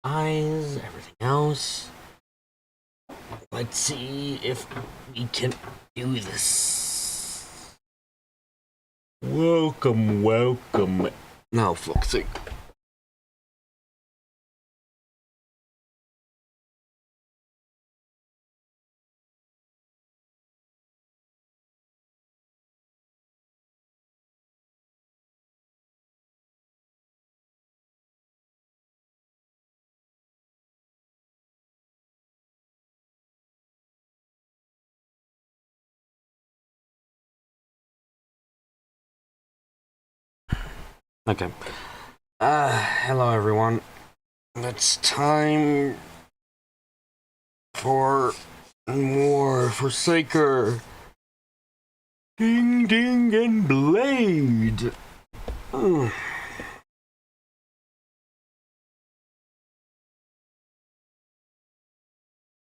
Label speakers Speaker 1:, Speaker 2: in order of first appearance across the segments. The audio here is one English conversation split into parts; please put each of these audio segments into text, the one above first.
Speaker 1: eyes, everything else. Let's see if we can do this. Welcome, welcome. Now, fuck's sake. Okay. Hello everyone. It's time for more Forsaker. DingDing and Blade.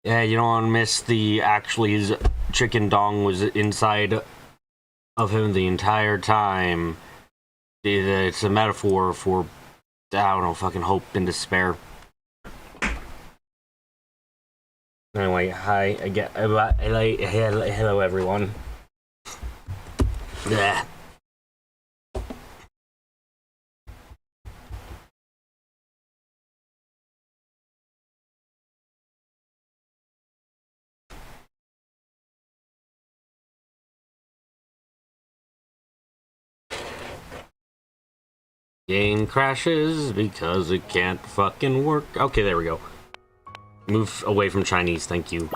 Speaker 1: Yeah, you don't want to miss his chicken dong was inside of him the entire time. It's a metaphor for, I don't know, fucking hope and despair. Anyway, hi again. Hello everyone. Yeah. Game crashes because it can't fucking work. Okay, there we go. Move away from Chinese, thank you.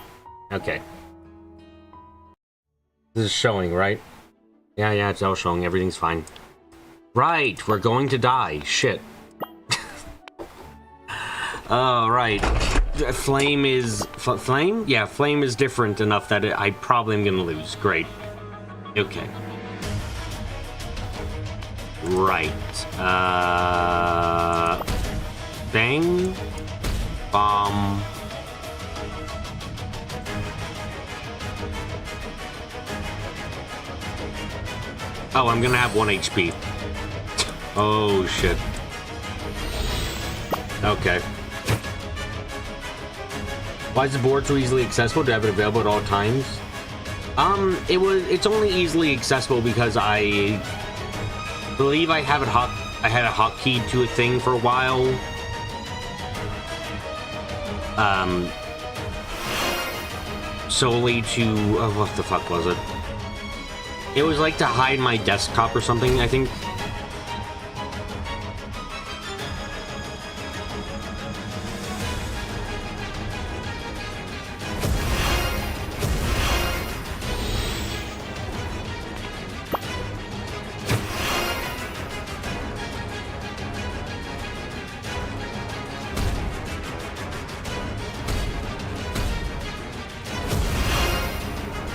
Speaker 1: Okay. This is showing, right? Yeah, it's all showing. Everything's fine. Right, we're going to die. Shit. Oh, right. Flame is... Flame? Yeah, flame is different enough that I probably am gonna lose. Great. Okay. Right. Bang. Bomb. Oh, I'm gonna have 1 HP. Oh, shit. Okay. Why is the board so easily accessible? Do I have it available at all times? It's only easily accessible because I believe I had a hotkey to a thing for a while. Solely to... Oh, what the fuck was it? It was like to hide my desktop or something, I think.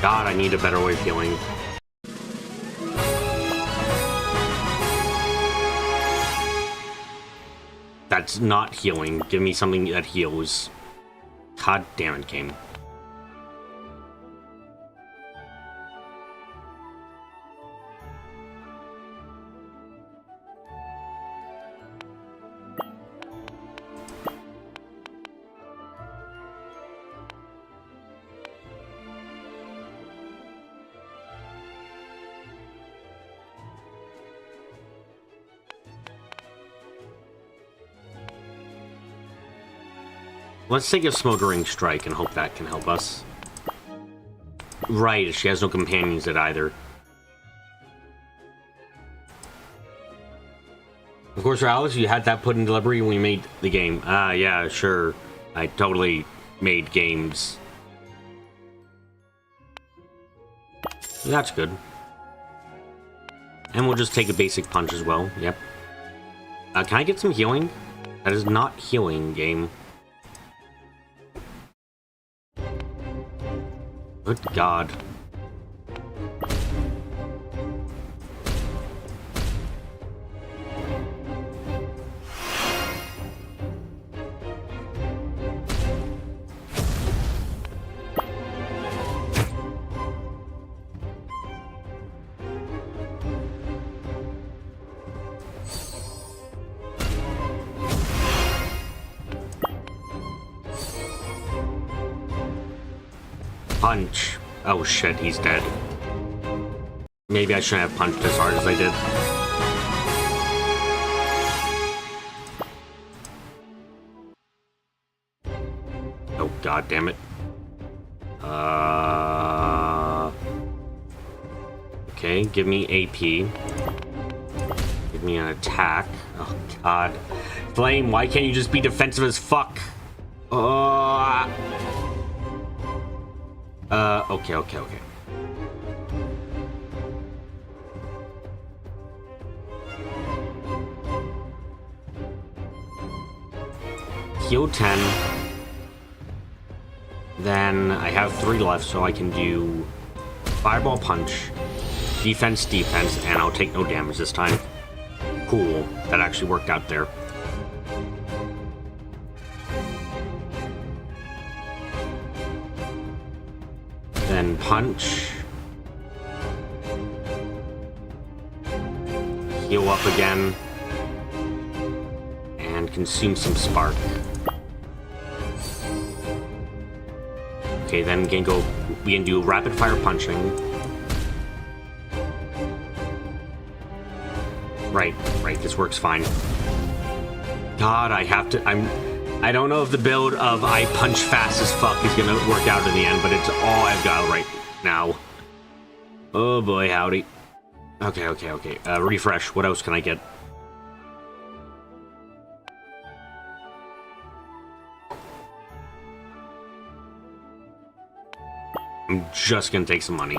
Speaker 1: God, I need a better way of healing. That's not healing. Give me something that heals. God damn it, game. Let's take a smoldering strike and hope that can help us. Right, she has no companions at either. Of course, Alex, you had that put in delivery when we made the game. Ah, yeah, sure. I totally made games. That's good. And we'll just take a basic punch as well. Yep. Can I get some healing? That is not healing, game. Good God. Punch. Oh shit, he's dead. Maybe I shouldn't have punched as hard as I did. Oh god damn it. Okay, give me AP. Give me an attack. Oh god. Flame, why can't you just be defensive as fuck? Okay. Heal 10. Then I have 3 left, so I can do Fireball Punch, defense, and I'll take no damage this time. Cool. That actually worked out there. Then Punch. Heal up again. And consume some Spark. Okay, then we can do Rapid Fire Punching. Right, this works fine. God, I don't know if the build of I punch fast as fuck is gonna work out in the end, but it's all I've got right now. Oh boy, howdy. Okay. Refresh. What else can I get? I'm just gonna take some money.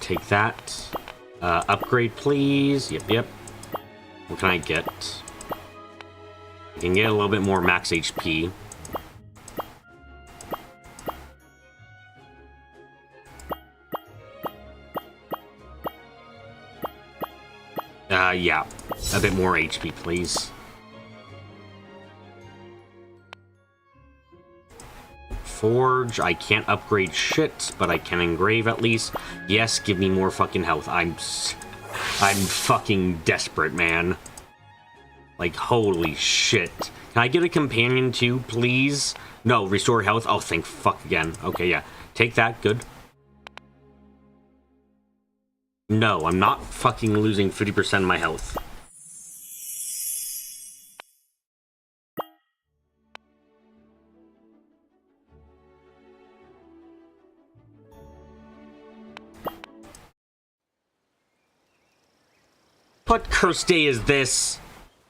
Speaker 1: Take that. Upgrade, please. Yep. What can I get? I can get a little bit more max HP. Yeah. A bit more HP, please. Forge, I can't upgrade shit, but I can engrave at least. Yes, give me more fucking health. I'm fucking desperate, man. Like, holy shit. Can I get a companion too, please? No, restore health. Oh, thank fuck again. Okay, yeah. Take that, good. No, I'm not fucking losing 50% of my health. What cursed day is this?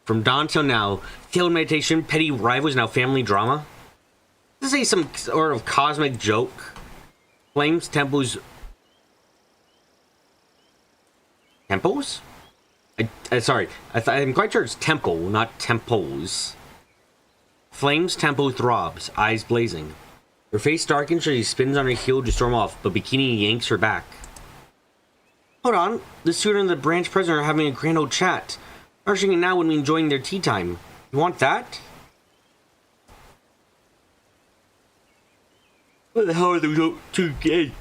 Speaker 1: From dawn till now, failed meditation, petty rivals, now family drama? This is some sort of cosmic joke. Flames, temples... Temples? Sorry, I'm quite sure it's temple, not temples. Flames, temple throbs, eyes blazing. Her face darkens as she spins on her heel to storm off, but Bikini yanks her back. Hold on, the student and the branch president are having a grand old chat. Rushing in now when we enjoying their tea time. You want that? What the hell are those two The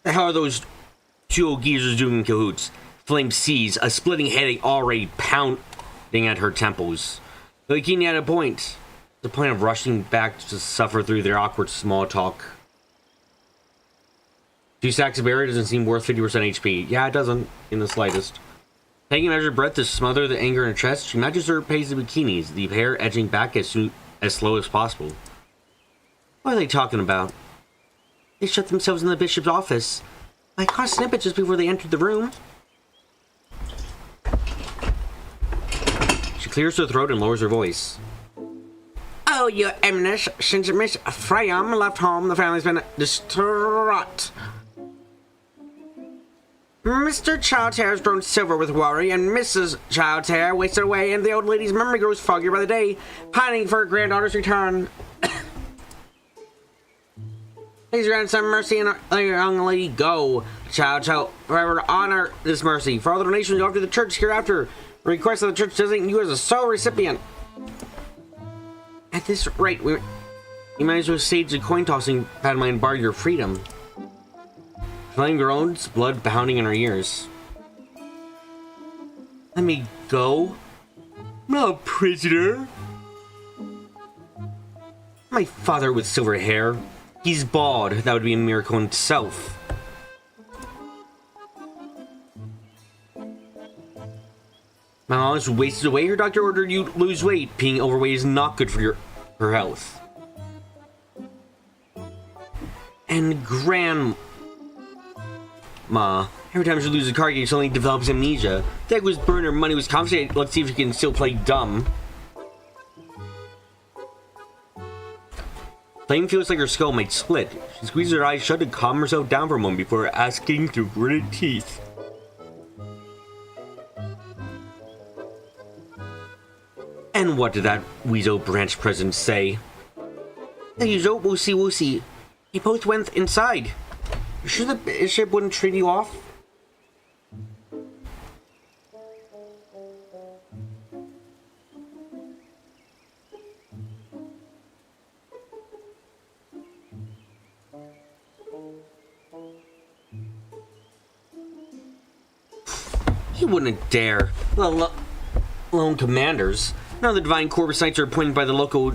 Speaker 1: hell are those two old geezers doing in cahoots? Flame sees a splitting headache already pounding at her temples. But Bikini had a point. The point of rushing back to suffer through their awkward small talk. 2 stacks of berry doesn't seem worth 50% HP. Yeah, it doesn't, in the slightest. Taking a measured breath to smother the anger in her chest, she matches her pace of bikinis, the hair edging back as slow as possible. What are they talking about? They shut themselves in the bishop's office. I caught a snippet just before they entered the room. She clears her throat and lowers her voice. Oh, your eminence, since Miss Freyam left home, the family's been distraught. Mr. Childhair has grown silver with worry, and Mrs. Childhair wasted away, and the old lady's memory grows foggier by the day, pining for her granddaughter's return. Please grant some mercy and let your young lady go. Child shall forever honor this mercy. For all the donations you offer to the church hereafter, request that the church designate you as a sole recipient. At this rate, you might as well stage the coin tossing pantomime and bar your freedom. Flame groans, blood pounding in her ears. Let me go. I'm not a prisoner. My father with silver hair. He's bald. That would be a miracle in itself. My mom is wasted away. Her doctor ordered you to lose weight. Being overweight is not good for her health. And grandma. Every time she loses a card game, she suddenly develops amnesia. The egg was burned, her money was confiscated. Let's see if she can still play dumb. Flame feels like her skull might split. She squeezes her eyes shut to calm herself down for a moment before asking through gritted teeth. And what did that Weasel branch president say? The usual woosy. He both went inside. You sure the bishop wouldn't trade you off? He wouldn't dare. Lone commanders. None of the divine corpus knights are appointed by the local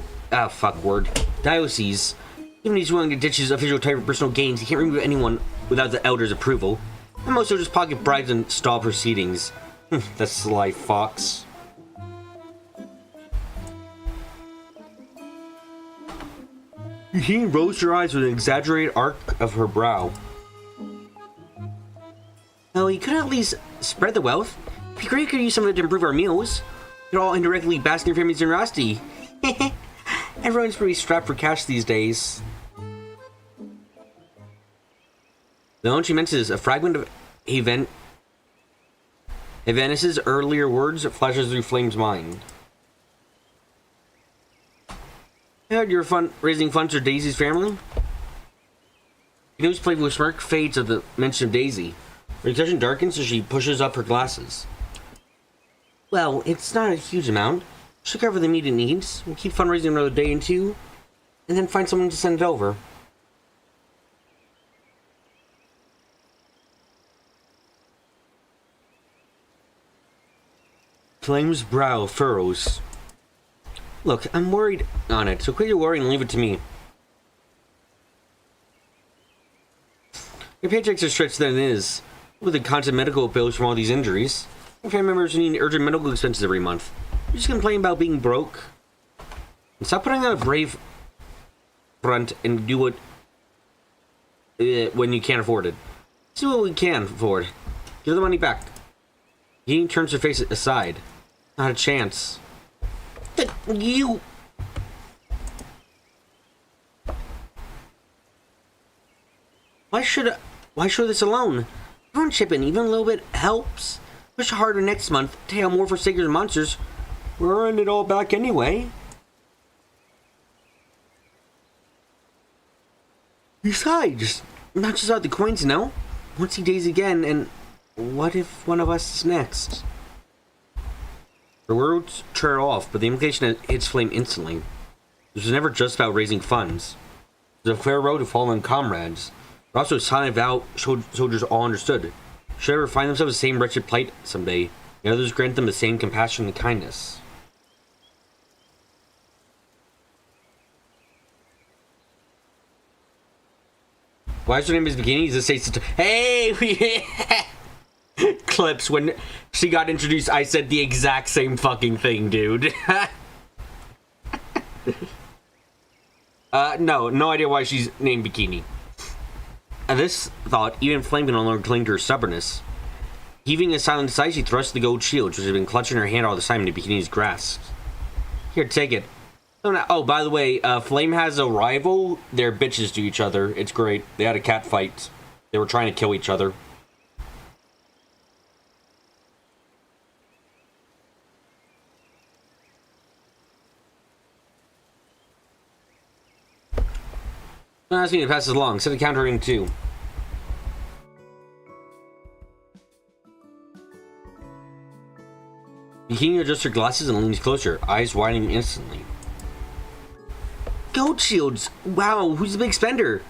Speaker 1: diocese. Even if he's willing to ditch his official type of personal gains, he can't remove anyone without the elders' approval. And most will just pocket bribes and stall proceedings. That sly fox. He rolls her eyes with an exaggerated arc of her brow. Well, he could at least spread the wealth. It'd be great if we could use some of it to improve our meals. They're all indirectly basking your family's generosity. Everyone's pretty strapped for cash these days. The one she mentions a fragment of Evanis's earlier words flashes through Flame's mind. I heard you're raising funds for Daisy's family? The news played with smirk fades at the mention of Daisy. Her expression darkens as she pushes up her glasses. Well, it's not a huge amount. She'll cover the immediate needs. We'll keep fundraising another day and two, and then find someone to send it over. Flame's brow furrows. Look, I'm worried on it, so quit your worrying and leave it to me. Your paychecks are stretched than it is, with the constant medical bills from all these injuries. Your family members need urgent medical expenses every month. You're just complaining about being broke. And stop putting on a brave front and do what when you can't afford it. Let's do what we can afford. Give the money back. He turns her face aside. Not a chance. You... Why should this alone? Everyone chip in, even a little bit helps. Push harder next month, take out more Forsakers and monsters. We're earning it all back anyway. Besides, not just about the coins, no. Won't see Daisy again, and what if one of us is next? Her words trail off, but the implication hits Flame instantly. This was never just about raising funds. It was a fair road to fallen comrades, but also a silent vow soldiers all understood. Should ever find themselves the same wretched plight someday, the others grant them the same compassion and kindness. Why is her name is Beginnings? This says hey, clips when she got introduced. I said the exact same fucking thing, dude. No idea why she's named Bikini. At this thought, even Flame can no longer cling to her stubbornness. Heaving a silent sigh, she thrusts the gold shield, which had been clutching her hand all the time, into Bikini's grasp. Here, take it. Oh, by the way, Flame has a rival. They're bitches to each other. It's great. They had a cat fight. They were trying to kill each other. Don't ask me to pass this along. Set a counter in too. Bikini adjusts her glasses and leans closer, eyes widening instantly. Gold shields! Wow, who's the big spender?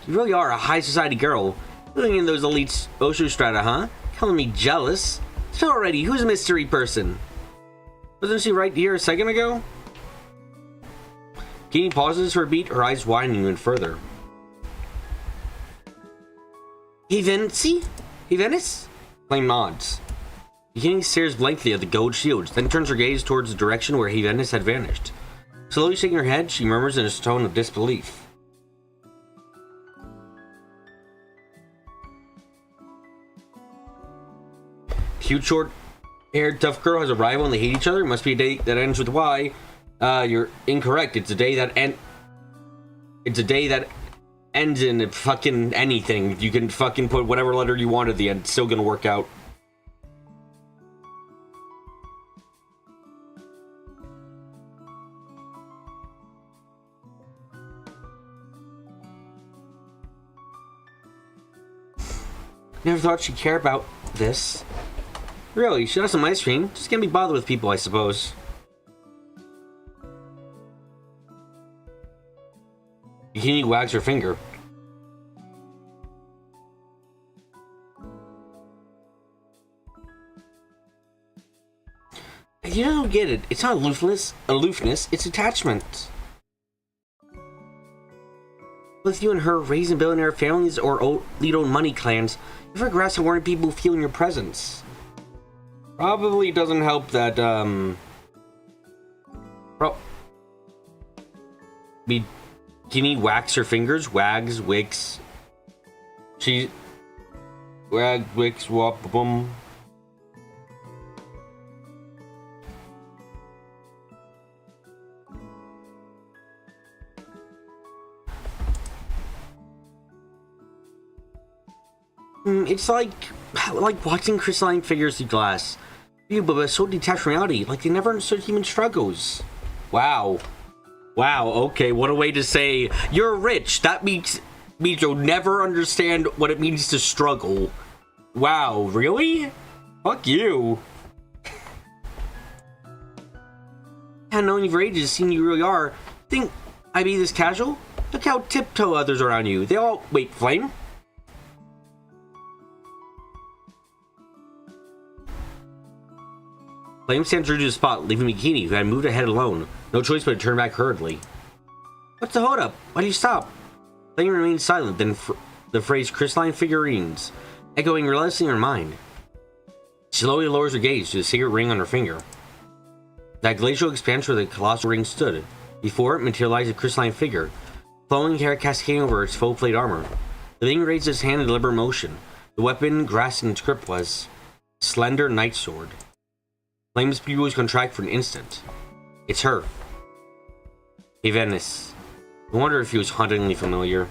Speaker 1: You really are a high society girl. Living in those elite Osho strata, huh? Calling me jealous? So already, who's a mystery person? Wasn't she right here a second ago? Bikini pauses for a beat, her eyes widening even further. Hey, Venice? Flame nods. Bikini stares blankly at the gold shields, then turns her gaze towards the direction where Venice had vanished. Slowly shaking her head, she murmurs in a tone of disbelief. Cute, short-haired, tough girl has a rival and they hate each other. It must be a day that ends with Y. You're incorrect. It's a day that ends in fucking anything. You can fucking put whatever letter you want at the end. It's still gonna work out. Never thought she'd care about this. Really, she has some ice cream. Just can't be bothered with people, I suppose. Bikini wags her finger. You don't get it. It's not aloofness, it's attachment. With you and her raising billionaire families or lead-owned money clans, you ever grasp how worried people feel in your presence? Probably doesn't help that, Bikini whacks her fingers, wicks. She... wicks, wop, boom. It's like watching crystalline figures through glass. You, but so detached from reality, like they never understood human struggles. Wow, okay, what a way to say you're rich. That means you'll never understand what it means to struggle. Wow, really? Fuck you. I've known you for ages, seen you really are. Think I'd be this casual? Look how tiptoe others around you. They all... Wait, Flame? Flame stands true to the spot, leaving Bikini, who had moved ahead alone. No choice but to turn back hurriedly. What's the holdup? Why do you stop? Flame remains silent, then the phrase crystalline figurines, echoing relentlessly in her mind. She slowly lowers her gaze to the secret ring on her finger. That glacial expanse where the colossal ring stood. Before it materialized a crystalline figure, flowing hair cascading over its full plate armor. The thing raised its hand in deliberate motion. The weapon grasping its grip was slender night sword. Flame's pupils contract for an instant. It's her. Hey, Venice. I wonder if he was hauntingly familiar.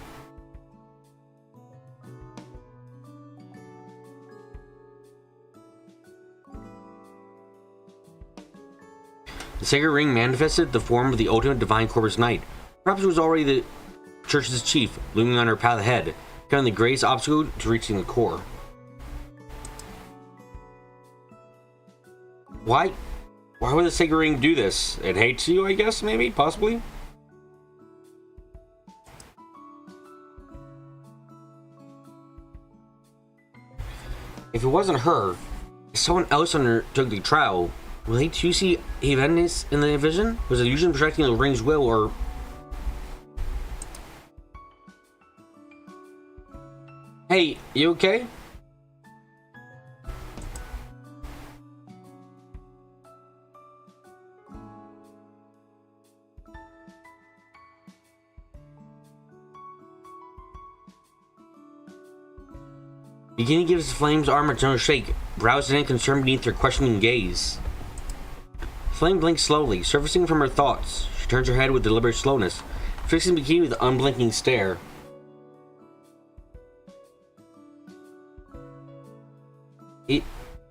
Speaker 1: The sacred ring manifested the form of the ultimate divine Corpus Knight. Perhaps it was already the church's chief, looming on her path ahead, cutting the greatest obstacle to reaching the core. Why would the sacred ring do this? It hates you, I guess, maybe, possibly? If it wasn't her, if someone else undertook the trial, will they too see Venice in the vision? Was the illusion projecting the ring's will, or... Hey, you okay? Bikini gives Flame's arm a gentle shake, brows in concern beneath her questioning gaze. Flame blinks slowly, surfacing from her thoughts. She turns her head with deliberate slowness, fixing Bikini with an unblinking stare.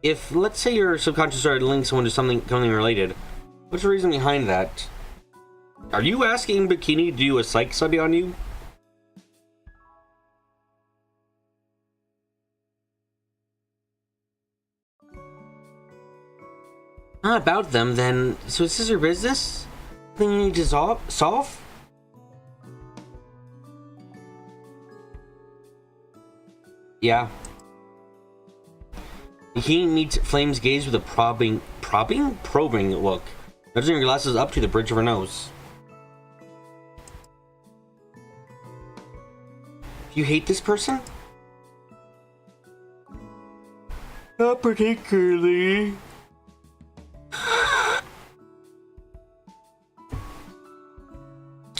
Speaker 1: If, let's say, your subconscious started linking someone to something related, what's the reason behind that? Are you asking Bikini to do a psych study on you? Not about them, then. So is this your business? Something you need to solve? Yeah. He meets Flame's gaze with a probing look, nudging her glasses up to the bridge of her nose. You hate this person? Not particularly.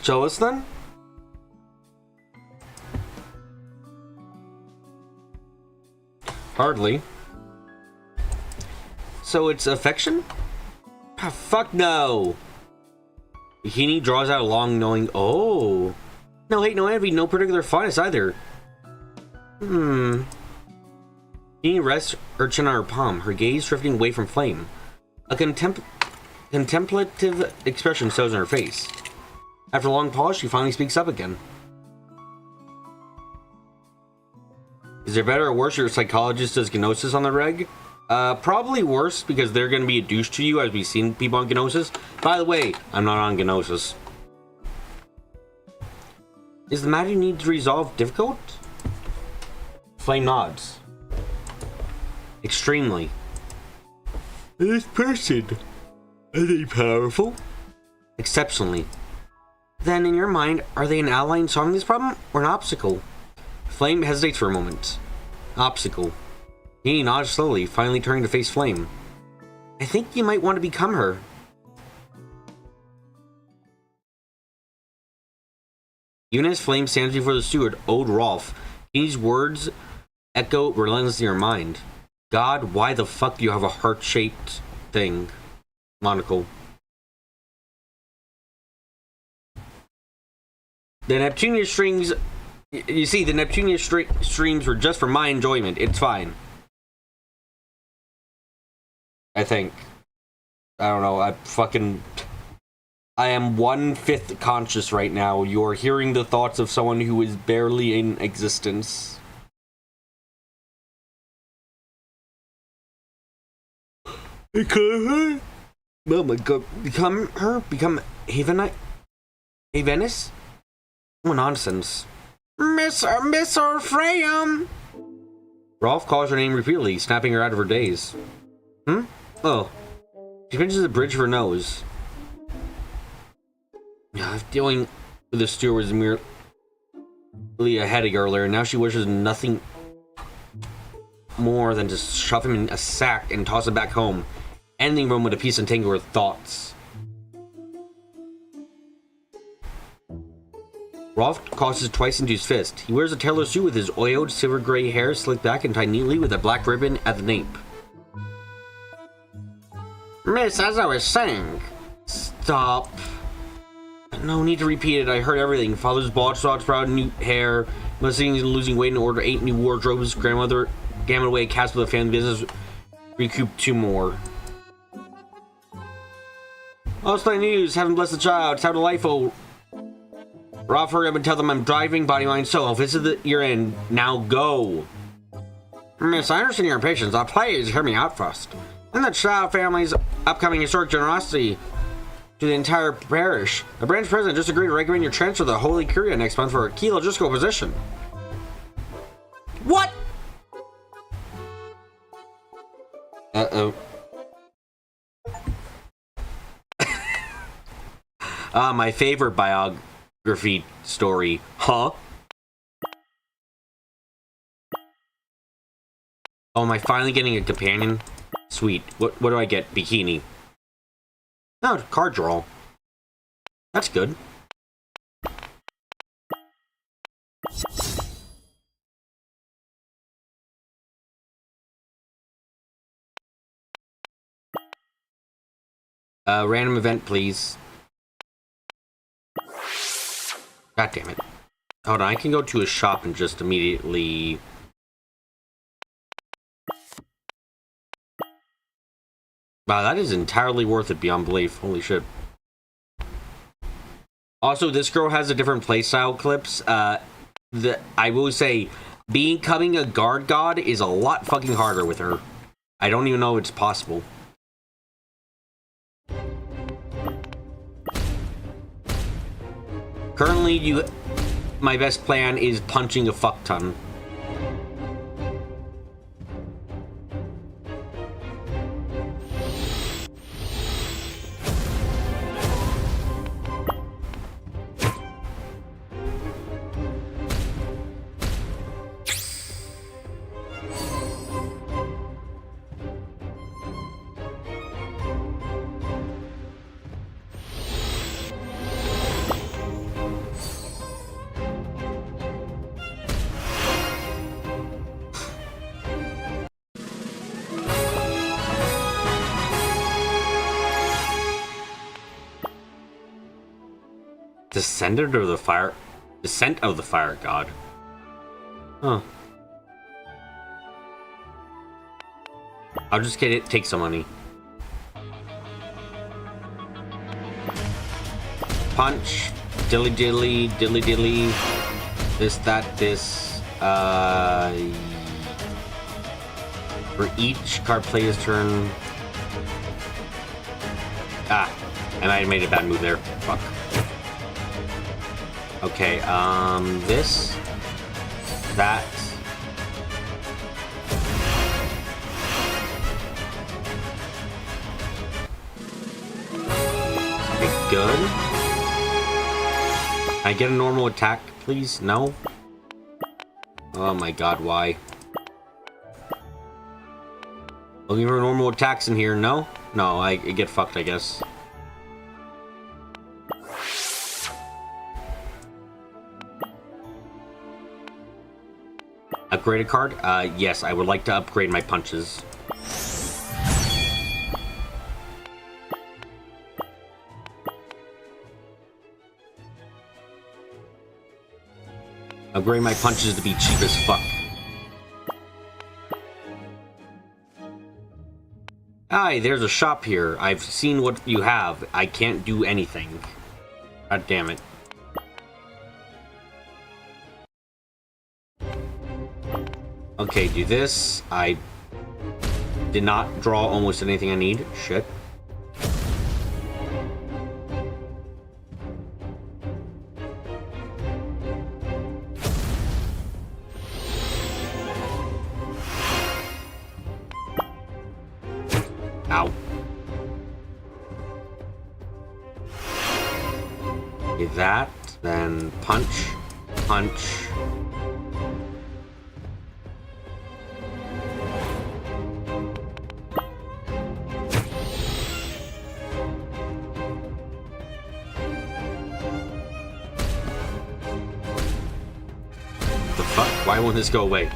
Speaker 1: Show us then? Hardly. So it's affection? Ah, fuck no. Bikini draws out a long knowing. Oh. No hate, no envy, no particular fondness either. Bikini rests her chin on her palm, her gaze drifting away from Flame. A contemplative expression shows in her face. After a long pause, she finally speaks up again. Is there better or worse your psychologist does Gnosis on the reg? Probably worse, because they're going to be a douche to you, as we've seen people on Gnosis. By the way, I'm not on Gnosis. Is the matter you need to resolve difficult? Flame nods. Extremely. This person, are they powerful? Exceptionally. Then, in your mind, are they an ally in solving this problem, or an obstacle? Flame hesitates for a moment. Obstacle. He nods slowly, finally turning to face Flame. I think you might want to become her. Even as Flame stands before the steward, Ode Rolf, these words echo relentlessly in her mind. God, why the fuck do you have a heart-shaped thing? Monocle. The Neptunia strings... You see, the Neptunia streams were just for my enjoyment. It's fine. I think. I don't know. I am 1/5 conscious right now. You're hearing the thoughts of someone who is barely in existence. Become her? Oh my god. Become her? Become Havenus? Oh, nonsense. Miss Freya! Rolf calls her name repeatedly, snapping her out of her daze. Oh. She pinches the bridge of her nose. Dealing with the steward was merely a headache earlier, and now she wishes nothing more than to shove him in a sack and toss him back home, ending the room with a peace and tangle her thoughts. Rolf crosses twice into his fist. He wears a tailor suit with his oiled silver gray hair slicked back and tied neatly with a black ribbon at the nape. Miss, as I was saying... Stop. No need to repeat it. I heard everything. Father's bald sprout, new hair, missing and losing weight in order, 8 new wardrobes, grandmother gambled away a cast with a family business, recouped 2 more. Last night news, haven't blessed the child, it's how delightful. Rolf, hurry up and tell them I'm driving, body, mind, soul. This is the year end. Now go. Miss, I understand your impatience. Please hear me out first. And the child family's upcoming historic generosity to the entire parish. The branch president just agreed to recommend your transfer to the Holy Curia next month for a key logistical position. What? Uh-oh. My favorite biography story. Huh? Oh, am I finally getting a companion? Sweet. What do I get? Bikini. Oh, card draw. That's good. Random event, please. God damn it. Hold on, I can go to a shop and just immediately... Wow, that is entirely worth it beyond belief. Holy shit. Also, this girl has a different playstyle clips. I will say, becoming a guard god is a lot fucking harder with her. I don't even know if it's possible. Currently, my best plan is punching a fuck ton. Descendant of the fire... Descent of the fire god. Huh. I'll just get it, take some money. Punch. Dilly dilly, dilly dilly. This, that, this. For each card player's turn. Ah, I might have made a bad move there. Fuck. Okay, this. That. Okay, good. Can I get a normal attack, please? No? Oh my god, why? Looking for normal attacks in here, no? No, I get fucked, I guess. Upgrade a card? Yes, I would like to upgrade my punches. Upgrade my punches to be cheap as fuck. Hi, there's a shop here. I've seen what you have. I can't do anything. God damn it. Okay, do this. I did not draw almost anything I need. Shit. Ow. Okay, that, then punch, punch. The fuck? Why won't this go away?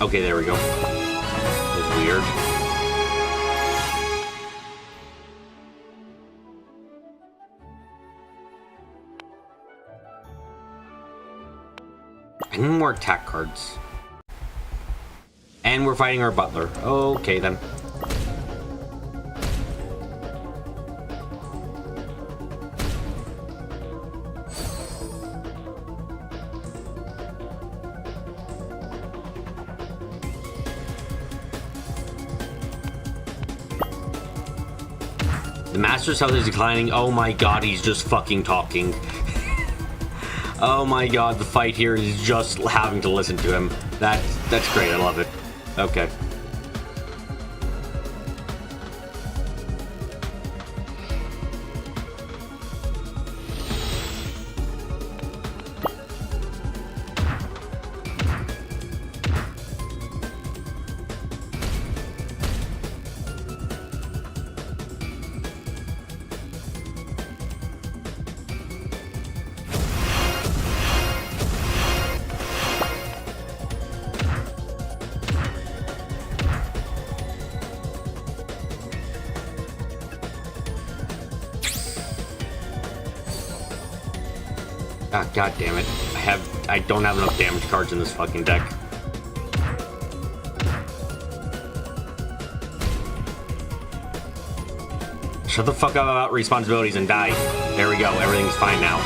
Speaker 1: Okay, there we go. That's weird. I need more attack cards. And we're fighting our butler. Okay, then. The Master's health is declining. Oh my god, he's just fucking talking. Oh my god, the fight here is just having to listen to him. That's great, I love it. Okay. Ah, god damn it. I don't have enough damage cards in this fucking deck. Shut the fuck up about responsibilities and die. There we go, everything's fine now.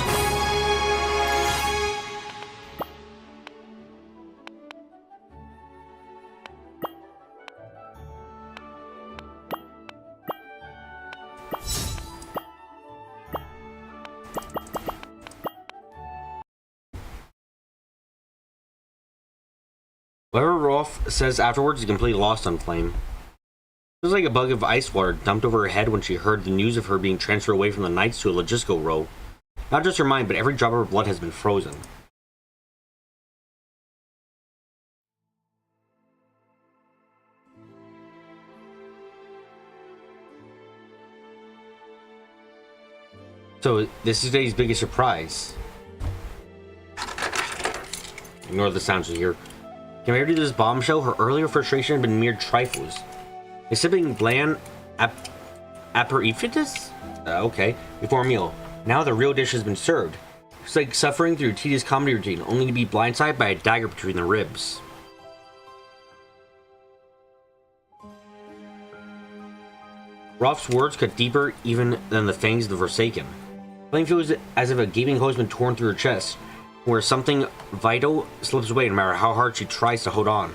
Speaker 1: Whoever Rolf says afterwards is completely lost on Flame. It was like a bug of ice water dumped over her head when she heard the news of her being transferred away from the Knights to a logistical row. Not just her mind, but every drop of her blood has been frozen. So, this is today's biggest surprise. Ignore the sounds you hear. Compared to this bombshell, her earlier frustration had been mere trifles. A sibling bland aperifitis? Okay, before a meal. Now the real dish has been served. It's like suffering through a tedious comedy routine, only to be blindsided by a dagger between the ribs. Rolf's words cut deeper even than the fangs of the Forsaken. Flame feels as if a gaping hole has been torn through her chest, where something vital slips away no matter how hard she tries to hold on.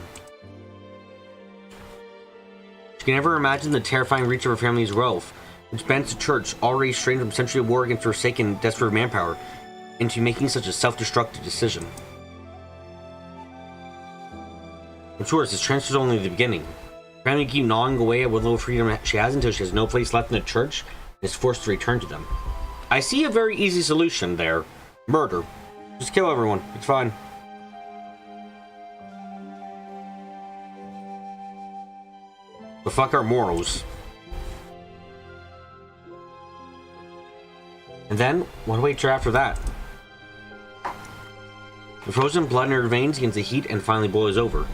Speaker 1: She can never imagine the terrifying reach of her family's wealth, which bends the church, already strained from century of war against Forsaken desperate manpower, into making such a self-destructive decision. Of course, this transfer is only the beginning. Her family keep gnawing away at what little freedom she has until she has no place left in the church and is forced to return to them. I see a very easy solution there. Murder. Just kill everyone. It's fine. But fuck our morals. And then, what awaits her after that? The frozen blood in her veins begins to heat and finally boils over.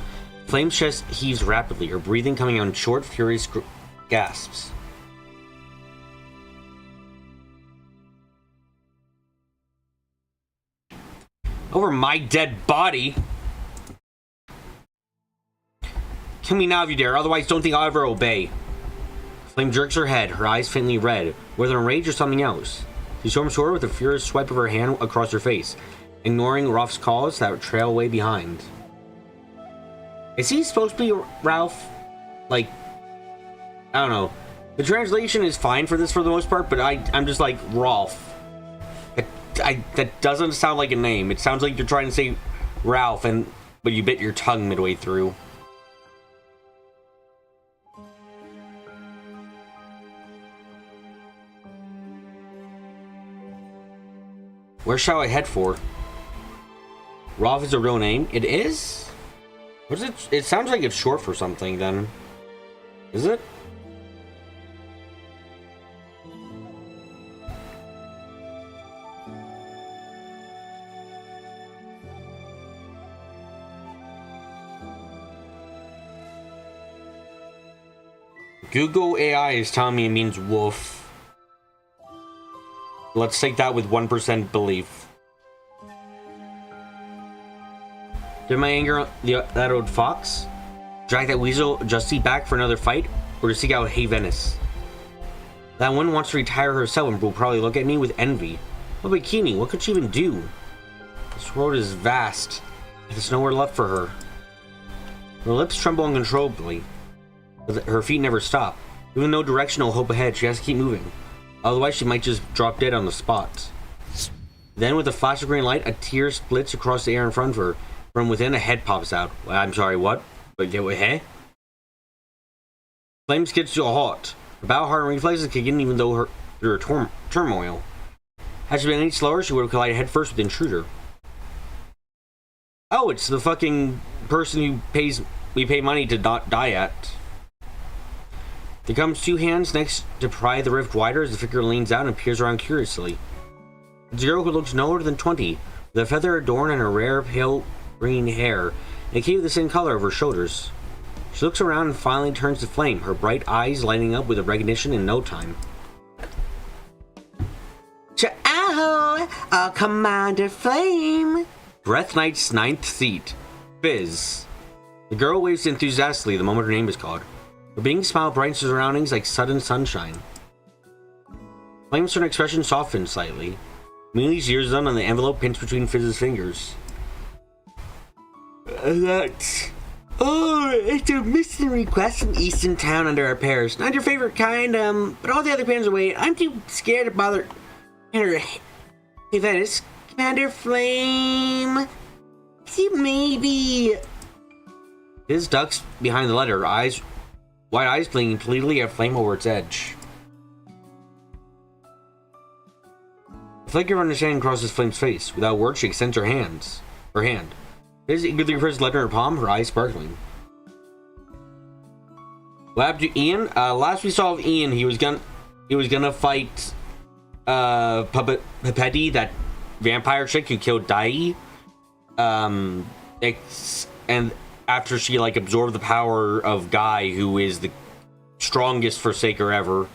Speaker 1: Flame's chest heaves rapidly, her breathing coming out in short, furious gasps. Over my dead body? Kill me now if you dare, otherwise don't think I'll ever obey. Flame jerks her head, her eyes faintly red, whether in rage or something else. She storms forward with a furious swipe of her hand across her face, ignoring Rolf's calls that trail away behind. Is he supposed to be Ralph? Like, I don't know. The translation is fine for this for the most part, but I'm just like, Rolf. That doesn't sound like a name. It sounds like you're trying to say Ralph, but you bit your tongue midway through. Where shall I head for? Rolf is a real name? It is? What is it? It sounds like it's short for something then. Is it? Google AI is telling me it means wolf. Let's take that with 1% belief. Did my anger that old fox? Drag that weasel Justy back for another fight? Or to seek out Hey Venice? That one wants to retire herself and will probably look at me with envy. Oh, Bikini, what could she even do? This world is vast. There's nowhere left for her. Her lips tremble uncontrollably. But her feet never stop. Even no directional hope ahead, she has to keep moving. Otherwise, she might just drop dead on the spot. Then, with a flash of green light, a tear splits across the air in front of her. From within, a head pops out. I'm sorry, what? But hey? Flame skids to a halt. Her battle heart reflexes kick in even though through her turmoil. Had she been any slower, she would have collided headfirst with the intruder. Oh, it's the fucking person who we pay money to not die at. There comes two hands next to pry the rift wider as the figure leans out and peers around curiously. It's a girl who looks no older than 20, with a feather adorned in her rare pale green hair, and a cape of the same color over her shoulders. She looks around and finally turns to Flame, her bright eyes lighting up with a recognition in no time. Ciao, Commander Flame! Breath Knight's 9th seat. Fizz. The girl waves enthusiastically the moment her name is called. Her beaming smile brightens her surroundings like sudden sunshine. Flame's certain expression softens slightly. Immediately zeroes in on the envelope pinched between Fizz's fingers. It's a missing request from Easton Town under our pairs. Not your favorite kind, but all the other pans away. I'm too scared to bother. Hey, Venice, Commander Flame. See, maybe. Fizz ducks behind the letter, wide eyes blinking pleadingly at Flame over its edge. A flicker of understanding crosses Flame's face. Without words, she extends her hand. Fizz eagerly refers the letter in her palm, her eyes sparkling. What happened to Ian? Last we saw of Ian, he was gonna fight Papetti, that vampire chick who killed Dai. And after she absorbed the power of Guy, who is the strongest Forsaker ever.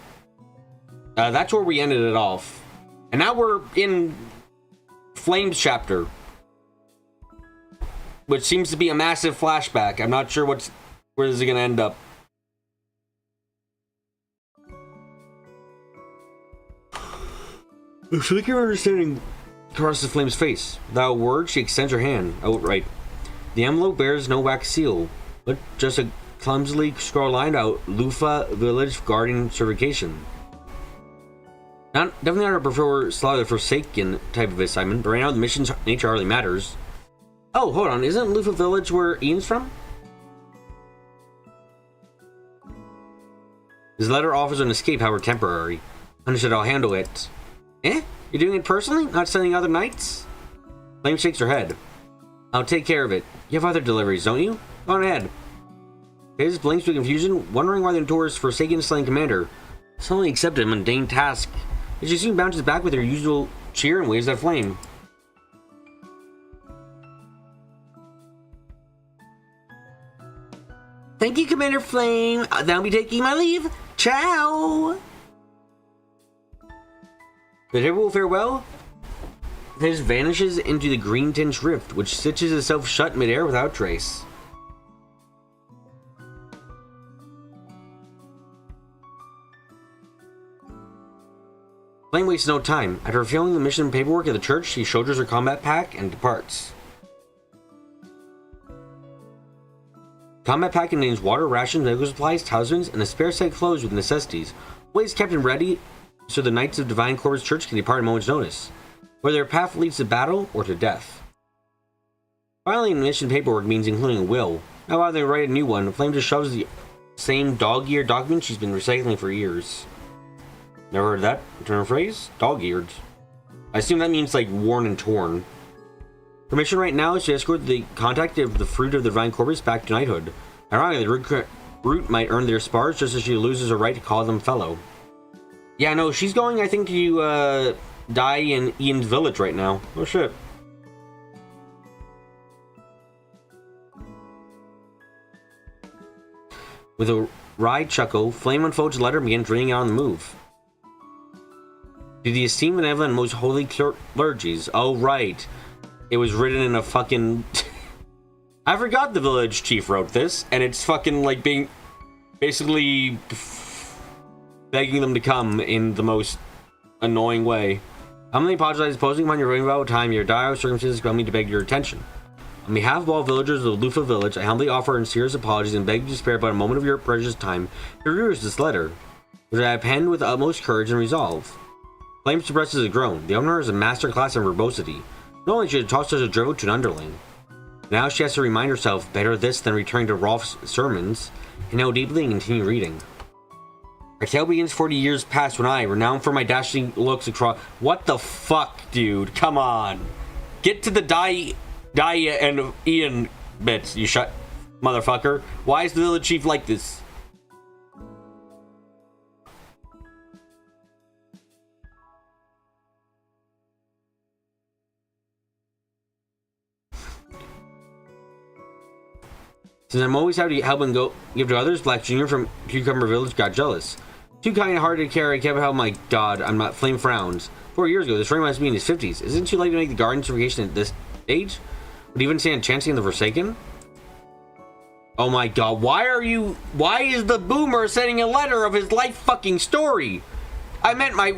Speaker 1: That's where we ended it off. And now we're in Flames chapter, which seems to be a massive flashback. I'm not sure where this is going to end up. It's like you're understanding crosses Flame's face. Without a word, she extends her hand outright. The envelope bears no wax seal, but just a clumsily scrawled out Lufa Village Guardian certification. Definitely not a prefer the Forsaken type of assignment, but right now the mission's nature hardly matters. Oh, hold on, isn't Lufa Village where Ian's from? This letter offers an escape, however temporary. Understood, I'll handle it. Eh? You're doing it personally? Not sending other knights? Flame shakes her head. I'll take care of it. You have other deliveries, don't you? Go on ahead. Faze blinks with confusion, wondering why the Notorious Forsaken slaying commander suddenly accepted a mundane task. She soon bounces back with her usual cheer and waves at Flame. Thank you, Commander Flame. I'll now be taking my leave. Ciao! The table will farewell. Faze vanishes into the green-tinged rift, which stitches itself shut midair without trace. Flame wastes no time. After filling the mission paperwork at the church, she shoulders her combat pack and departs. Combat pack contains water, rations, medical supplies, talismans, and a spare set of clothes with necessities, always kept and ready so the Knights of Divine Corpus Church can depart at a moment's notice, whether their path leads to battle or to death. Filing mission paperwork means including a will. Now while they write a new one, Flame just shoves the same dog-eared document she's been recycling for years. Never heard of that turn of phrase? Dog-eared. I assume that means like worn and torn. Her mission right now is to escort the contact of the fruit of the Divine Corpus back to knighthood. Ironically, the root might earn their spars just as she loses her right to call them fellow. Yeah, no, she's going, I think, to die in Ian's village right now. Oh shit. With a wry chuckle, Flame unfolds the letter and begins reading it on the move. To the esteemed, benevolent, and most holy clergies. Oh, right. It was written in a fucking... I forgot the village chief wrote this, and it's fucking like being... basically... begging them to come in the most annoying way. Humbly apologize, posing upon your ring about time your dire circumstances come me to beg your attention. On behalf of all villagers of the Lufa village, I humbly offer sincere apologies and beg you to spare but a moment of your precious time to read this letter, which I have penned with utmost courage and resolve. Flame suppresses a groan. The owner is a masterclass in verbosity. Not only should have tossed such a drivel to an underling. Now she has to remind herself better this than returning to Rolf's sermons, and know deeply and continue reading. Our tale begins 40 years past when I, renowned for my dashing looks across... What the fuck, dude? Come on. Get to the die and Ian bits, you shut motherfucker. Why is the village chief like this? Since I'm always happy to help and give to others, Black Jr. from Cucumber Village got jealous. Too kind-hearted to carry, kept help. My god, I'm not. Flame frowns. 4 years ago, this ring must be in his 50s. Isn't it too late to make the guardian certification at this age? Would he even stand a chance in the Forsaken? Oh my god, why is the boomer sending a letter of his life fucking story? I met my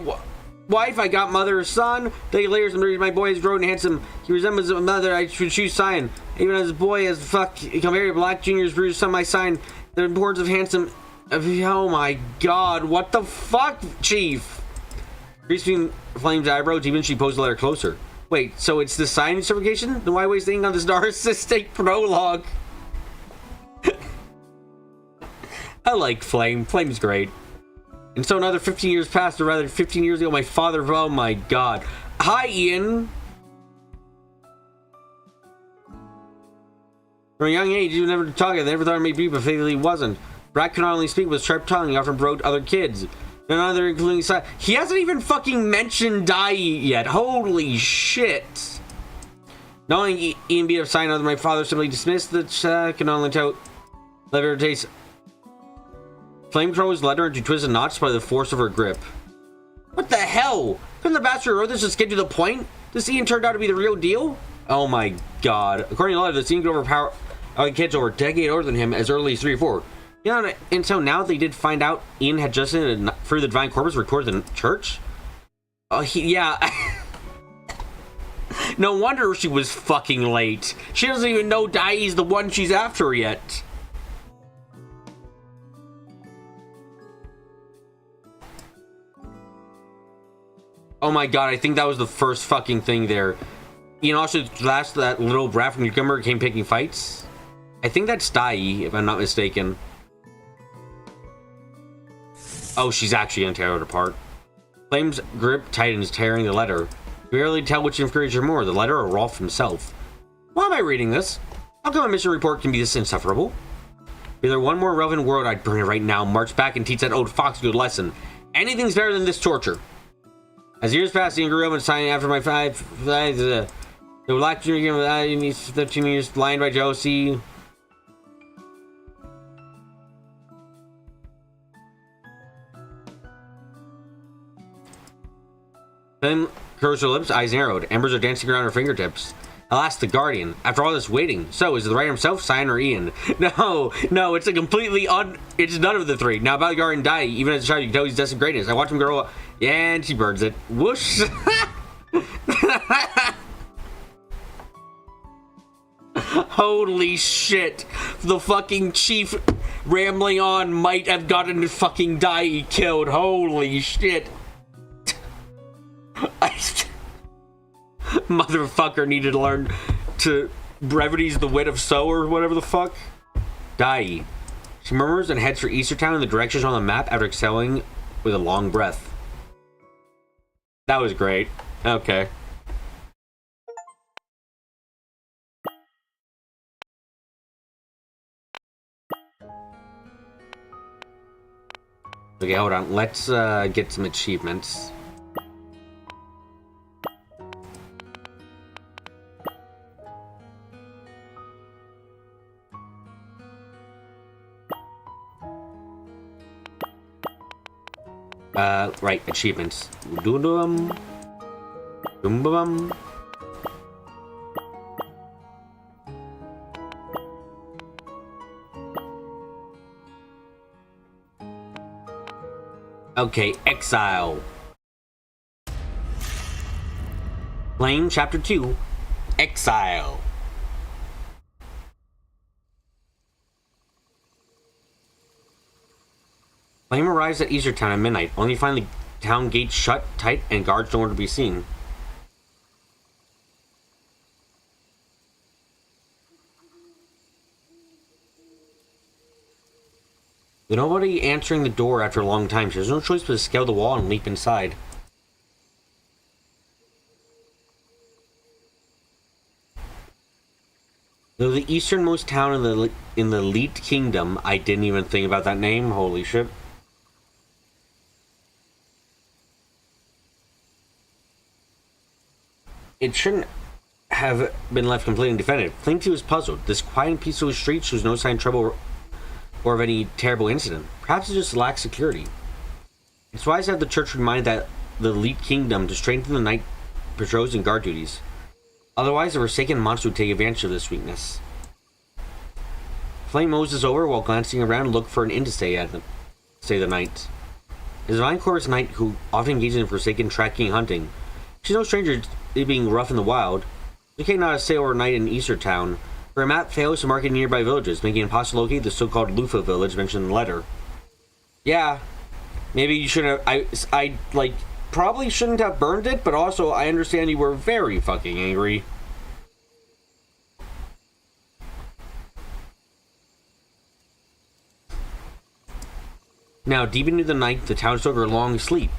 Speaker 1: wife, I got mother, son. Day later, my boy is grown and handsome. He resembles a mother, I should choose sign. Even as a boy as fuck, come here, Black Jr.'s bruised son, my sign. The importance of handsome. Oh my god, what the fuck, Chief? Creasing Flame's eyebrows, even she posed the letter closer. Wait, so it's the sign certification? Then why waste thinking on this narcissistic prologue? I like Flame. Flame's great. And so another 15 years passed, or rather 15 years ago, my father, oh my god. Hi, Ian. From a young age, you never talk. I never thought it may be, but faithfully wasn't. Brat could not only speak with sharp tongue, he often broke other kids. None other, including side. He hasn't even fucking mentioned Dai yet. Holy shit. Knowing Ian beat up sign other, my father simply dismissed the can only tell letter taste. Flame throws letter into twisted knots by the force of her grip. What the hell? Couldn't the bastard wrote this just get to the point? This Ian turned out to be the real deal? Oh my god. According to the letter, this Ian could overpower kids over a decade older than him as early as 3 or 4. Yeah, and so now they did find out Ian had just through the Divine Corpus recorded in the church? Oh, yeah. No wonder she was fucking late. She doesn't even know Dai's the one she's after yet. Oh my god, I think that was the first fucking thing there. You know, also last that little brat from Newcomer came picking fights. I think that's Dai, if I'm not mistaken. Oh, she's actually gonna tear it apart. Flame's grip tightens, tearing the letter. You barely tell which infuriates her more, the letter or Rolf himself. Why am I reading this? How come a mission report can be this insufferable? If there one more relevant word, I'd burn it right now, march back and teach that old fox a good lesson. Anything's better than this torture. As years passed, Ian grew up and signing after my the black junior 15 years blind by jealousy. Then curves her lips, eyes narrowed. Embers are dancing around her fingertips. Alas, the Guardian. After all this waiting. So, is it the writer himself, Cyan, or Ian? No, it's a completely it's none of the three. Now, about the Guardian Dai, even as a child, you can tell he's destined greatness. I watch him grow up, and she burns it. Whoosh! Holy shit. The fucking chief rambling on might have gotten fucking Dai killed. Holy shit. Motherfucker needed to learn to brevity's the wit of so or whatever the fuck. Dai. She murmurs and heads for Eastertown in the directions on the map after exhaling with a long breath. That was great. Okay. Okay, hold on. Let's get some achievements. Right, achievements. Doom-bum. Doom-bum. Okay, Exile. Flame Chapter 2, Exile. Flame arrives at Eastertown at midnight, only to find the town gates shut tight and guards nowhere to be seen. With nobody answering the door after a long time, she has no choice but to scale the wall and leap inside. Though the easternmost town in the Elite Kingdom, I didn't even think about that name, holy shit. It shouldn't have been left completely undefended. Flame 2 was puzzled. This quiet and peaceful street shows no sign of trouble or of any terrible incident. Perhaps it just lacks security. It's wise to have the church remind the Elite Kingdom to strengthen the night patrols and guard duties. Otherwise, the Forsaken monster would take advantage of this weakness. Flame moses over while glancing around and look for an inn to stay the night. As a Divine Corpus knight who often engages in Forsaken tracking and hunting, she's no stranger to it being rough in the wild. She cannot stay overnight in Eastertown, where a map fails to mark nearby villages, making it impossible to locate the so-called Lufa village mentioned in the letter. Yeah, maybe you shouldn't have. I probably shouldn't have burned it, but also I understand you were very fucking angry. Now, deep into the night, the townsfolk are long asleep.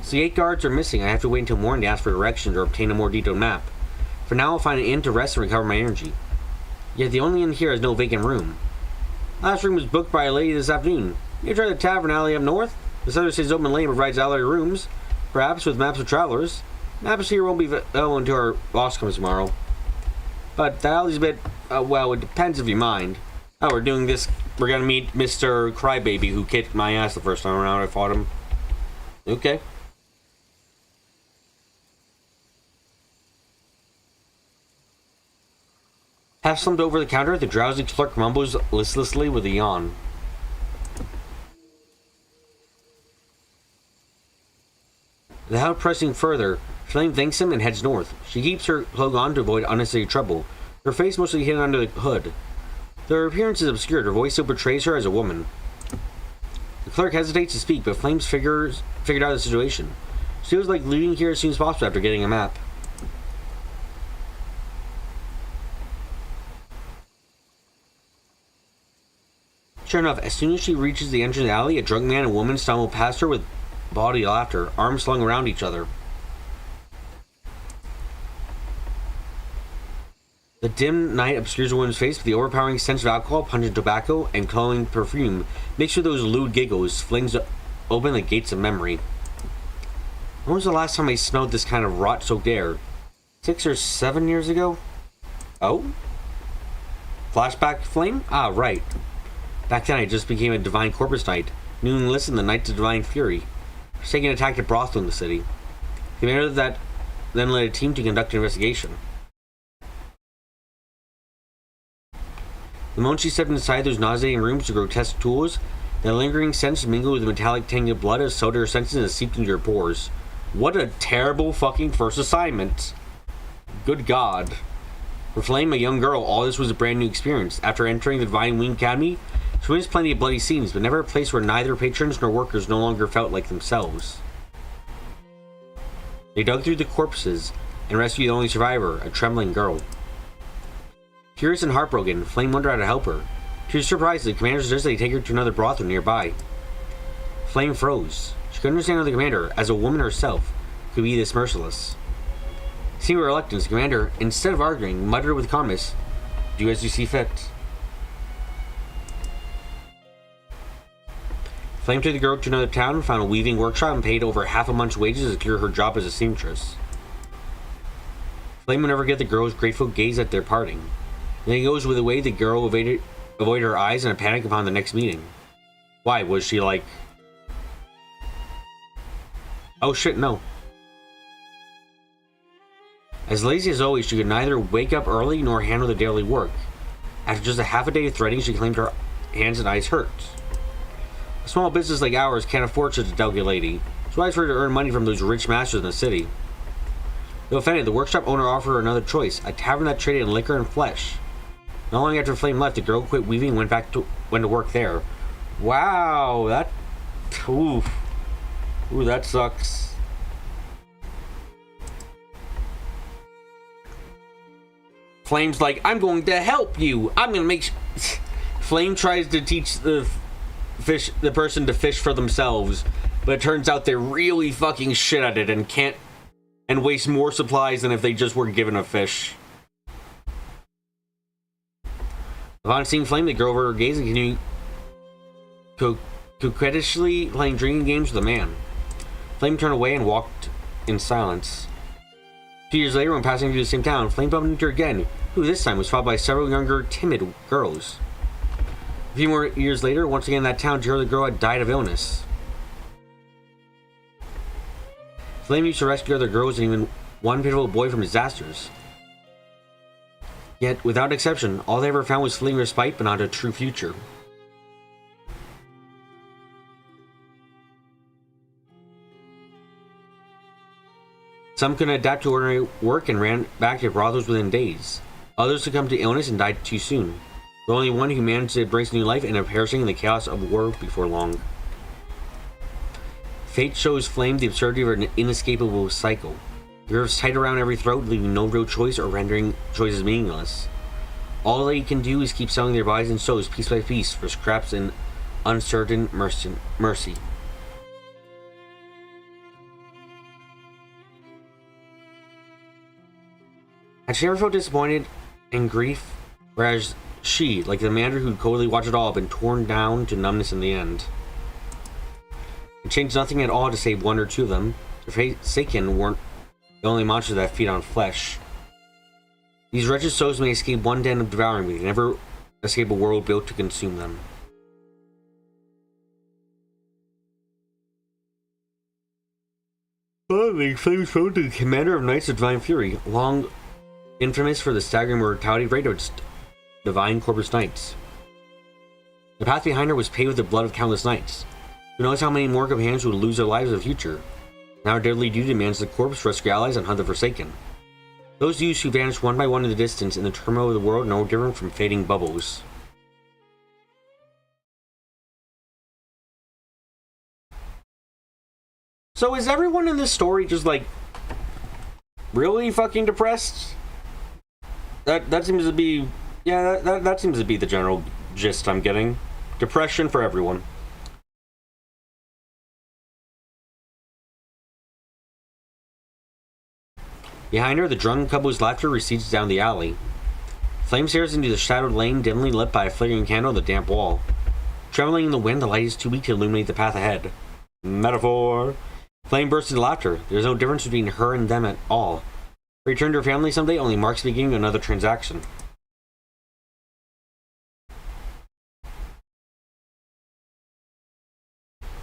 Speaker 1: So the 8 guards are missing. I have to wait until morning to ask for directions or obtain a more detailed map. For now, I'll find an inn to rest and recover my energy. Yet the only inn here has no vacant room. Last room was booked by a lady this afternoon. You try the tavern alley up north? The Southern City's open lane provides alley rooms, perhaps with maps of travelers. Maps here won't be available until our boss comes tomorrow. But the alley's a bit, well, it depends if you mind. Oh, we're doing this. We're gonna meet Mr. Crybaby, who kicked my ass the first time around I fought him. Okay. Half slumped over the counter, the drowsy clerk mumbles listlessly with a yawn. Without pressing further, Flame thanks him and heads north. She keeps her cloak on to avoid unnecessary trouble, her face mostly hidden under the hood. Though her appearance is obscured, her voice still portrays her as a woman. The clerk hesitates to speak, but Flame's figured out the situation. She feels like leaving here as soon as possible after getting a map. Sure enough, as soon as she reaches the entrance alley, a drunk man and woman stumble past her with bawdy laughter, arms slung around each other. The dim night obscures a woman's face, but the overpowering stench of alcohol, pungent tobacco, and cloying perfume mixed with those lewd giggles flings open the gates of memory. When was the last time I smelled this kind of rot-soaked air? 6 or 7 years ago? Oh? Flashback Flame? Ah, right. Back then I just became a Divine Corpus Knight, new and enlisted in the Knights of Divine Fury. Forsaken attacked a brothel in the city. The commander of that then led a team to conduct an investigation. The moment she stepped inside those nauseating rooms with grotesque tools, the lingering scent mingled with the metallic tang of blood as sold her senses and seeped into her pores. What a terrible fucking first assignment. Good God. For Flame, a young girl, all this was a brand new experience. After entering the Divine Wing Academy, she witnessed plenty of bloody scenes, but never a place where neither patrons nor workers no longer felt like themselves. They dug through the corpses and rescued the only survivor, a trembling girl. Curious and heartbroken, Flame wondered how to help her. She was surprised the commander suggested they take her to another brothel nearby. Flame froze. She couldn't understand how the commander, as a woman herself, could be this merciless. Seeing her reluctance, the commander, instead of arguing, muttered with calmness, "Do as you see fit." Flame took the girl to another town, found a weaving workshop, and paid over half a month's wages to secure her job as a seamstress. Flame would never get the girl's grateful gaze at their parting. Then he goes with the way the girl avoided her eyes in a panic upon the next meeting. Why, was she like... Oh shit, no. As lazy as always, she could neither wake up early nor handle the daily work. After just a half a day of threading, she claimed her hands and eyes hurt. A small business like ours can't afford such a delicate lady, so I for her to earn money from those rich masters in the city. Though offended, the workshop owner offered her another choice, a tavern that traded in liquor and flesh. Not long after Flame left, the girl quit weaving and went to work there. Wow, that... Ooh, that sucks. Flame's like, I'm going to help you. I'm going to make... Flame tries to teach the person to fish for themselves, but it turns out they're really fucking shit at it and can't... and waste more supplies than if they just were given a fish. Upon seeing Flame, the girl over her gaze and continued coquettishly playing drinking games with the man. Flame turned away and walked in silence. 2 years later, when passing through the same town, Flame bumped into her again, who this time was followed by several younger, timid girls. A few more years later, once again in that town, she heard the girl had died of illness. Flame used to rescue other girls and even one pitiful boy from disasters. Yet, without exception, all they ever found was fleeting respite but not a true future. Some couldn't adapt to ordinary work and ran back to brothels within days. Others succumbed to illness and died too soon. But only one who managed to embrace new life ended up perishing in the chaos of war before long. Fate shows Flame the absurdity of an inescapable cycle. The nerves tight around every throat, leaving no real choice or rendering choices meaningless. All they can do is keep selling their bodies and souls piece by piece for scraps and uncertain mercy. Had she ever felt disappointed and grief? Whereas she, like the commander who'd coldly watched it all, had been torn down to numbness in the end. It changed nothing at all to save one or two of them. The Forsaken weren't the only monsters that feed on flesh. These wretched souls may escape one den of devouring, but they never escape a world built to consume them. Finally, Flame was promoted to the commander of Knights of Divine Fury, long infamous for the staggering mortality rate of its divine corpus knights. The path behind her was paved with the blood of countless knights. Who knows how many more companions would lose their lives in the future? Now our deadly duty demands the corpse rescue allies and hunt the Forsaken. Those youths who vanished one by one in the distance in the turmoil of the world are no different from fading bubbles. So is everyone in this story just like really fucking depressed? That seems to be, yeah, that seems to be the general gist I'm getting. Depression for everyone. Behind her, the drunken couple's laughter recedes down the alley. Flame stares into the shadowed lane, dimly lit by a flickering candle on the damp wall. Trembling in the wind, the light is too weak to illuminate the path ahead. Metaphor. Flame bursts into laughter. There's no difference between her and them at all. Return to her family someday only marks the beginning of another transaction.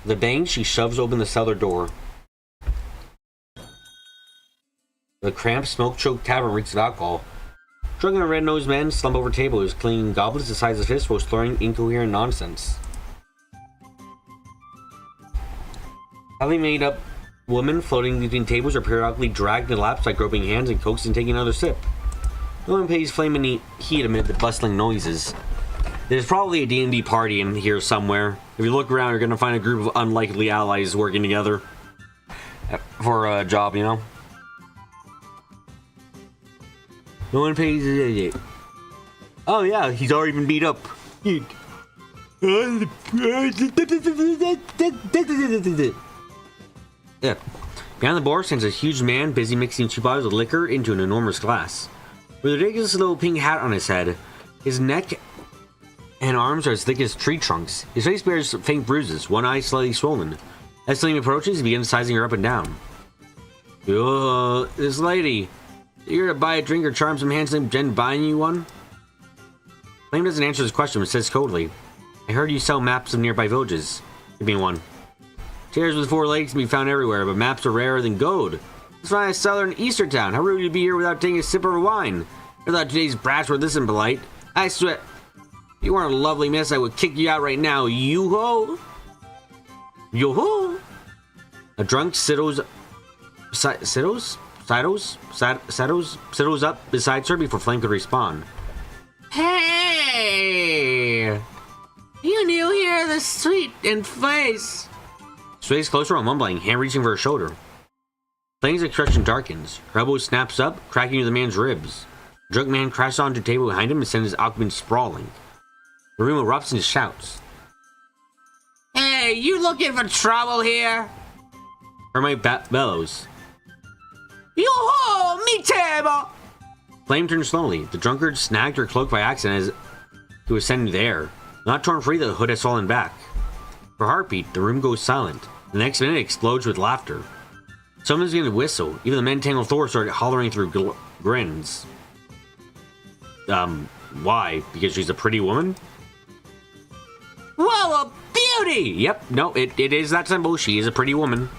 Speaker 1: With a bang, she shoves open the cellar door. The cramped, smoke-choked tavern reeks of alcohol. Drunken and red-nosed men slump over tables, clinging goblets the size of fists while slurring incoherent nonsense. Highly made-up women floating between tables are periodically dragged into laps by groping hands and coaxed and taking another sip. No one pays flame any heed amid the bustling noises. There's probably a D&D party in here somewhere. If you look around, you're going to find a group of unlikely allies working together for a job, you know? No one pays it. Oh yeah, he's already been beat up. Yeah. Behind the bar stands a huge man busy mixing 2 bottles of liquor into an enormous glass. With a ridiculous little pink hat on his head, his neck and arms are as thick as tree trunks. His face bears faint bruises, one eye slightly swollen. As Flame approaches, he begins sizing her up and down. This lady. You here to buy a drink or charm some handsome Jen buying you one? Flame doesn't answer this question, but says coldly, I heard you sell maps of nearby villages. Give me one. Chairs with 4 legs can be found everywhere, but maps are rarer than gold. Let's find a seller in Eastertown. How rude to be here without taking a sip of wine. I thought today's brats were this impolite. I swear, if you weren't a lovely miss, I would kick you out right now. Yoo-ho! Yo-ho! A drunk sittles up beside her before Flame could respond. Hey! You new here, the sweet and face. Sways closer while mumbling, hand reaching for her shoulder. Flame's expression darkens. Her elbow snaps up, cracking into the man's ribs. The drunk man crashes onto a table behind him and sends his occupants sprawling. The room erupts into shouts. Hey, you looking for trouble here? Hermite bellows. Yo-ho! Me table! Flame turns slowly. The drunkard snagged her cloak by accident as he was sent into the air. Not torn free, the hood has fallen back. For a heartbeat, the room goes silent. The next minute, it explodes with laughter. Someone's beginning to whistle. Even the men tangled Thor started hollering through grins. Why? Because she's a pretty woman? Whoa, a beauty! Yep, no, it is that simple. She is a pretty woman.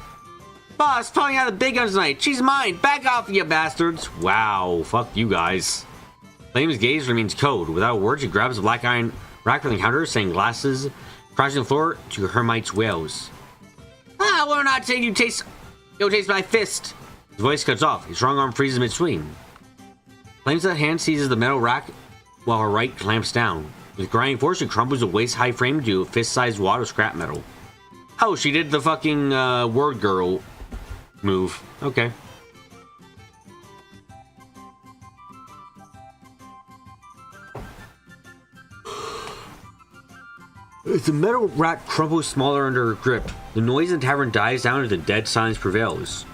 Speaker 1: Boss, pulling out the big guns tonight. She's mine. Back off, you bastards. Wow, fuck you guys. Flame's gaze remains cold. Without a word, she grabs a black iron rack from the counter, saying glasses, crashing the floor to Hermite's wails. Ah, will not take you taste. You'll taste my fist. His voice cuts off. His strong arm freezes mid-swing. Flame's left hand seizes the metal rack while her right clamps down. With grinding force, she crumbles a waist-high frame to a fist-sized wad of scrap metal. Oh, she did the fucking word girl move. Okay. As the metal rack crumbles smaller under her grip, the noise in the tavern dies down as the dead silence prevails.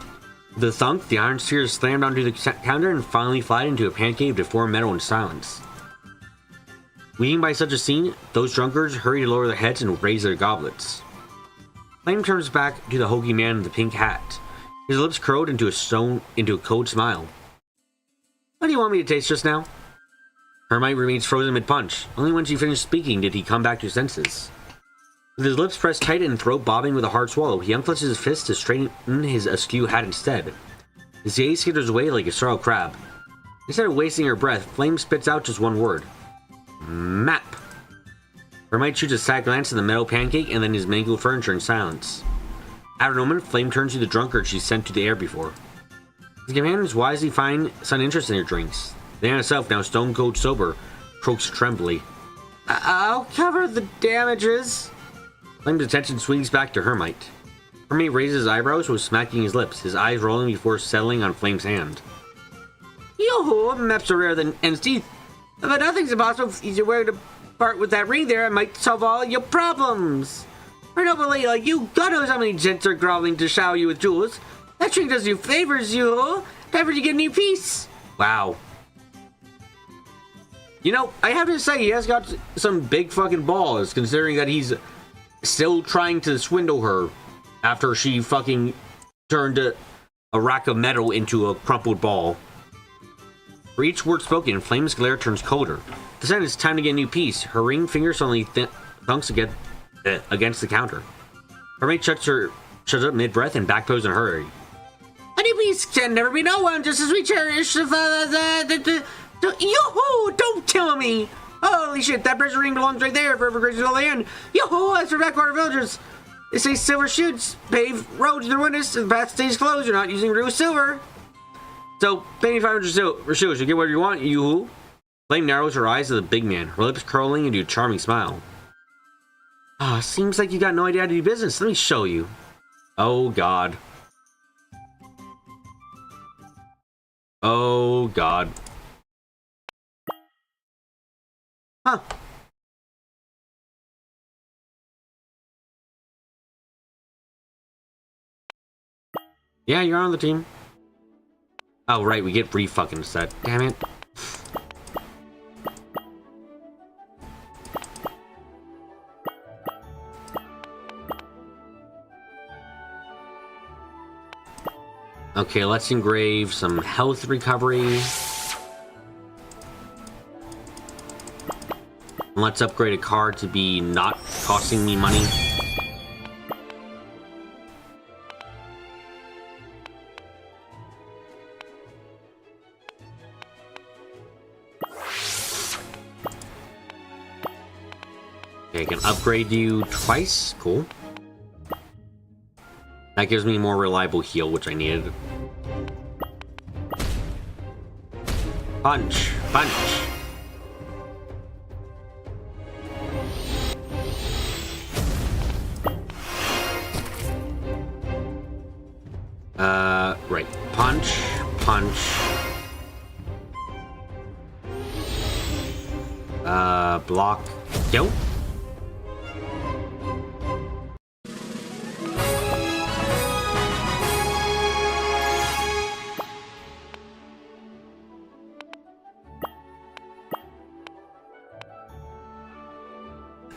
Speaker 1: With a thunk, the iron sphere is slammed onto the counter and finally flattened into a pancake of deformed metal in silence. Weakened by such a scene, those drunkards hurry to lower their heads and raise their goblets. Flame turns back to the hokey man in the pink hat. His lips curled into a cold smile. What do you want me to taste just now? Hermite remains frozen mid-punch. Only when she finished speaking did he come back to senses. With his lips pressed tight and throat bobbing with a hard swallow, he unclenches his fist to straighten his askew hat instead. His gaze skitters away like a startled crab. Instead of wasting her breath, Flame spits out just one word. Map. Hermite shoots a sad glance at the metal pancake and then his mangled furniture in silence. After a moment, Flame turns to the drunkard she sent to the air before. His companions wisely find some interest in her drinks. Diana herself, now stone cold sober, croaks trembly. I'll cover the damages. Flame's attention swings back to Hermite. Hermite raises his eyebrows while smacking his lips, his eyes rolling before settling on Flame's hand. Yoo-hoo, maps are rarer than N's teeth. But nothing's impossible if you were to part with that ring there, I might solve all your problems. For a noble lady like you, God knows how many gents are groveling to shower you with jewels. That ring does you favors, you. Time for you to get a new piece. Wow. You know, I have to say, he has got some big fucking balls, considering that he's still trying to swindle her after she fucking turned a rack of metal into a crumpled ball. For each word spoken, Flame's glare turns colder. The sign it's time to get a new piece. Her ring finger suddenly thunks against the counter. Her mate shuts up mid-breath and backpose in a hurry. A new piece can never be no one, just as we cherish the Yoo-hoo! Don't kill me! Holy shit, that pressure ring belongs right there, forever graces the land. Yoo-hoo! That's for backwater villagers. They say silver shoots, pave roads through witness, and the path stays closed. You're not using real silver. So, pay me 500 silver shoes. You get whatever you want, yoo-hoo. Flame narrows her eyes at the big man, her lips curling into a charming smile. Ah, seems like you got no idea how to do business. Let me show you. Oh, God. Oh, God. Huh. Yeah, you're on the team. Oh, right, we get re-fucking set. Damn it. Okay, let's engrave some health recovery. And let's upgrade a car to be not costing me money. Okay, I can upgrade you twice. Cool. That gives me more reliable heal, which I needed. Punch! Punch! Right. Punch, punch. Block. Go.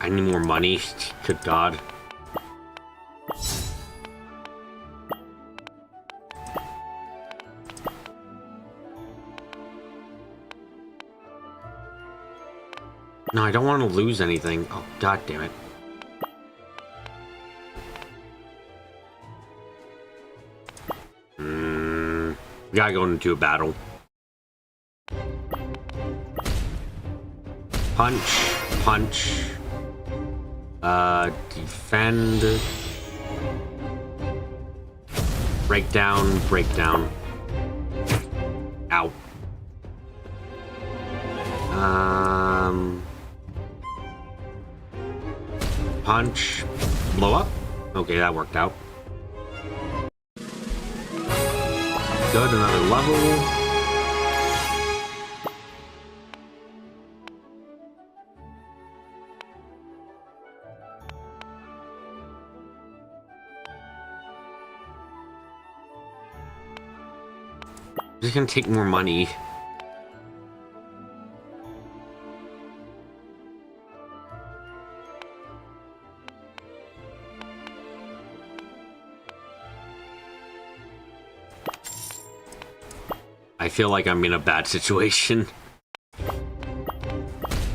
Speaker 1: I need more money. Good God. No, I don't want to lose anything. Oh, God damn it. We gotta go into a battle. Punch, punch. Defend. Breakdown, breakdown. Ow. Punch. Blow up. Okay, that worked out. Good, another level. Just gonna take more money. I feel like I'm in a bad situation.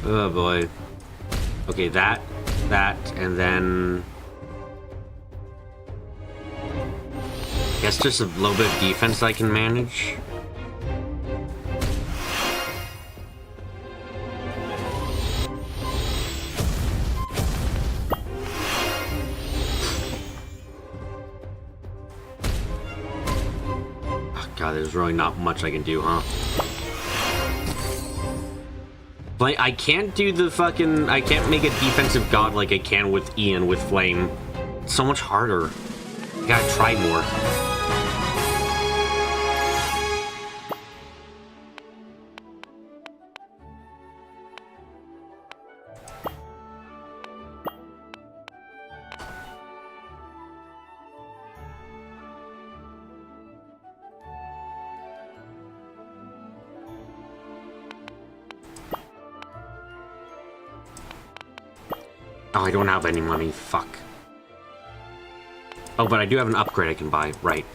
Speaker 1: Oh boy. Okay, that, and then... I guess just a little bit of defense I can manage. God, there's really not much I can do, huh? I can't do the fucking... I can't make a defensive god like I can with Ian with Flame. It's so much harder. I gotta try more. Oh, I don't have any money. Fuck. Oh, but I do have an upgrade I can buy. Right.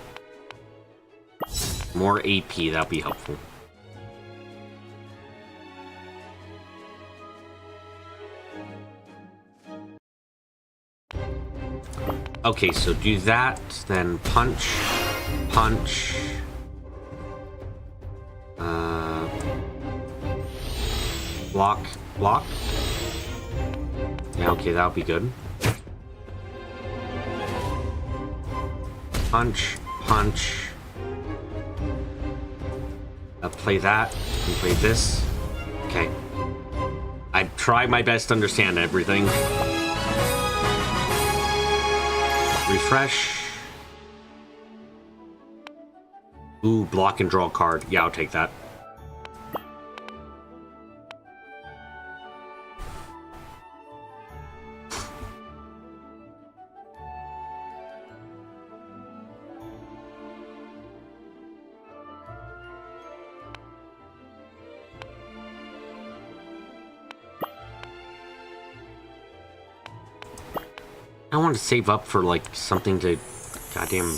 Speaker 1: More AP, that'll be helpful. Okay, so do that, then punch, punch. Block, block. Yeah, okay, that'll be good. Punch, punch. Play that, and play this. Okay. I try my best to understand everything. Refresh. Ooh, block and draw a card. Yeah, I'll take that. I want to save up for, like, something to goddamn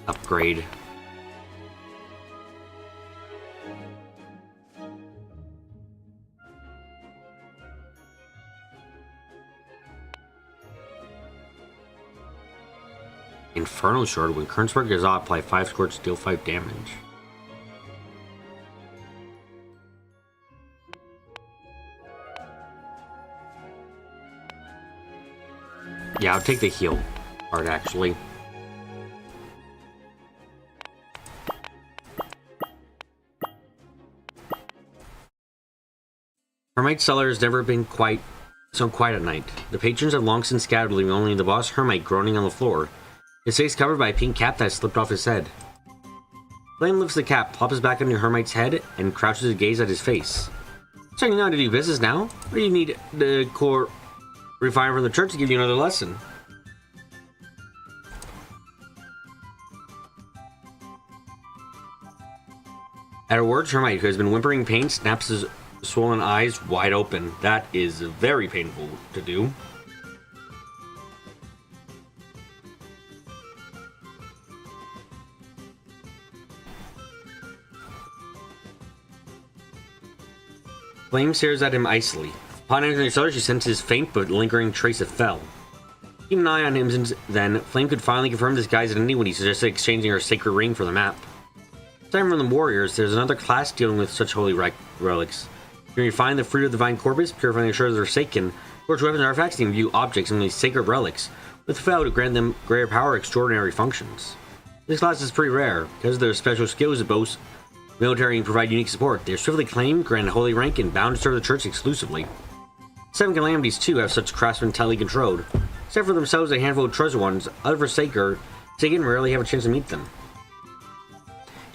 Speaker 1: upgrade. Inferno Shard. When current spark is off, apply 5 scorch, deal 5 damage. Yeah, I'll take the heal part, actually. Hermite Cellar has never been quite so quiet at night. The patrons have long since scattered, leaving only the boss Hermite groaning on the floor. His face covered by a pink cap that slipped off his head. Flame lifts the cap, plops back onto Hermite's head, and crouches to gaze at his face. So you know how to do business now? Or do you need the core refiner from the church to give you another lesson? At her words, Hermite, who has been whimpering pain, snaps his swollen eyes wide open. That is very painful to do. Flame stares at him icily. Upon entering the cellar, she senses faint but lingering trace of Fel. Keeping an eye on him since then, Flame could finally confirm this guy's identity when he suggested exchanging her sacred ring for the map. Aside from the warriors, there's another class dealing with such holy relics. You can refine the fruit of the divine corpus, purifying the shards of Forsaken, forge weapons and artifacts, and view objects in these sacred relics, with Fel to grant them greater power or extraordinary functions. This class is pretty rare. Because of their special skills, it boasts military and provide unique support. They are swiftly claimed, granted holy rank, and bound to serve the church exclusively. 7 calamities, too, have such craftsmen tightly controlled. Except for themselves, a handful of treasure ones, other Forsaker, rarely have a chance to meet them.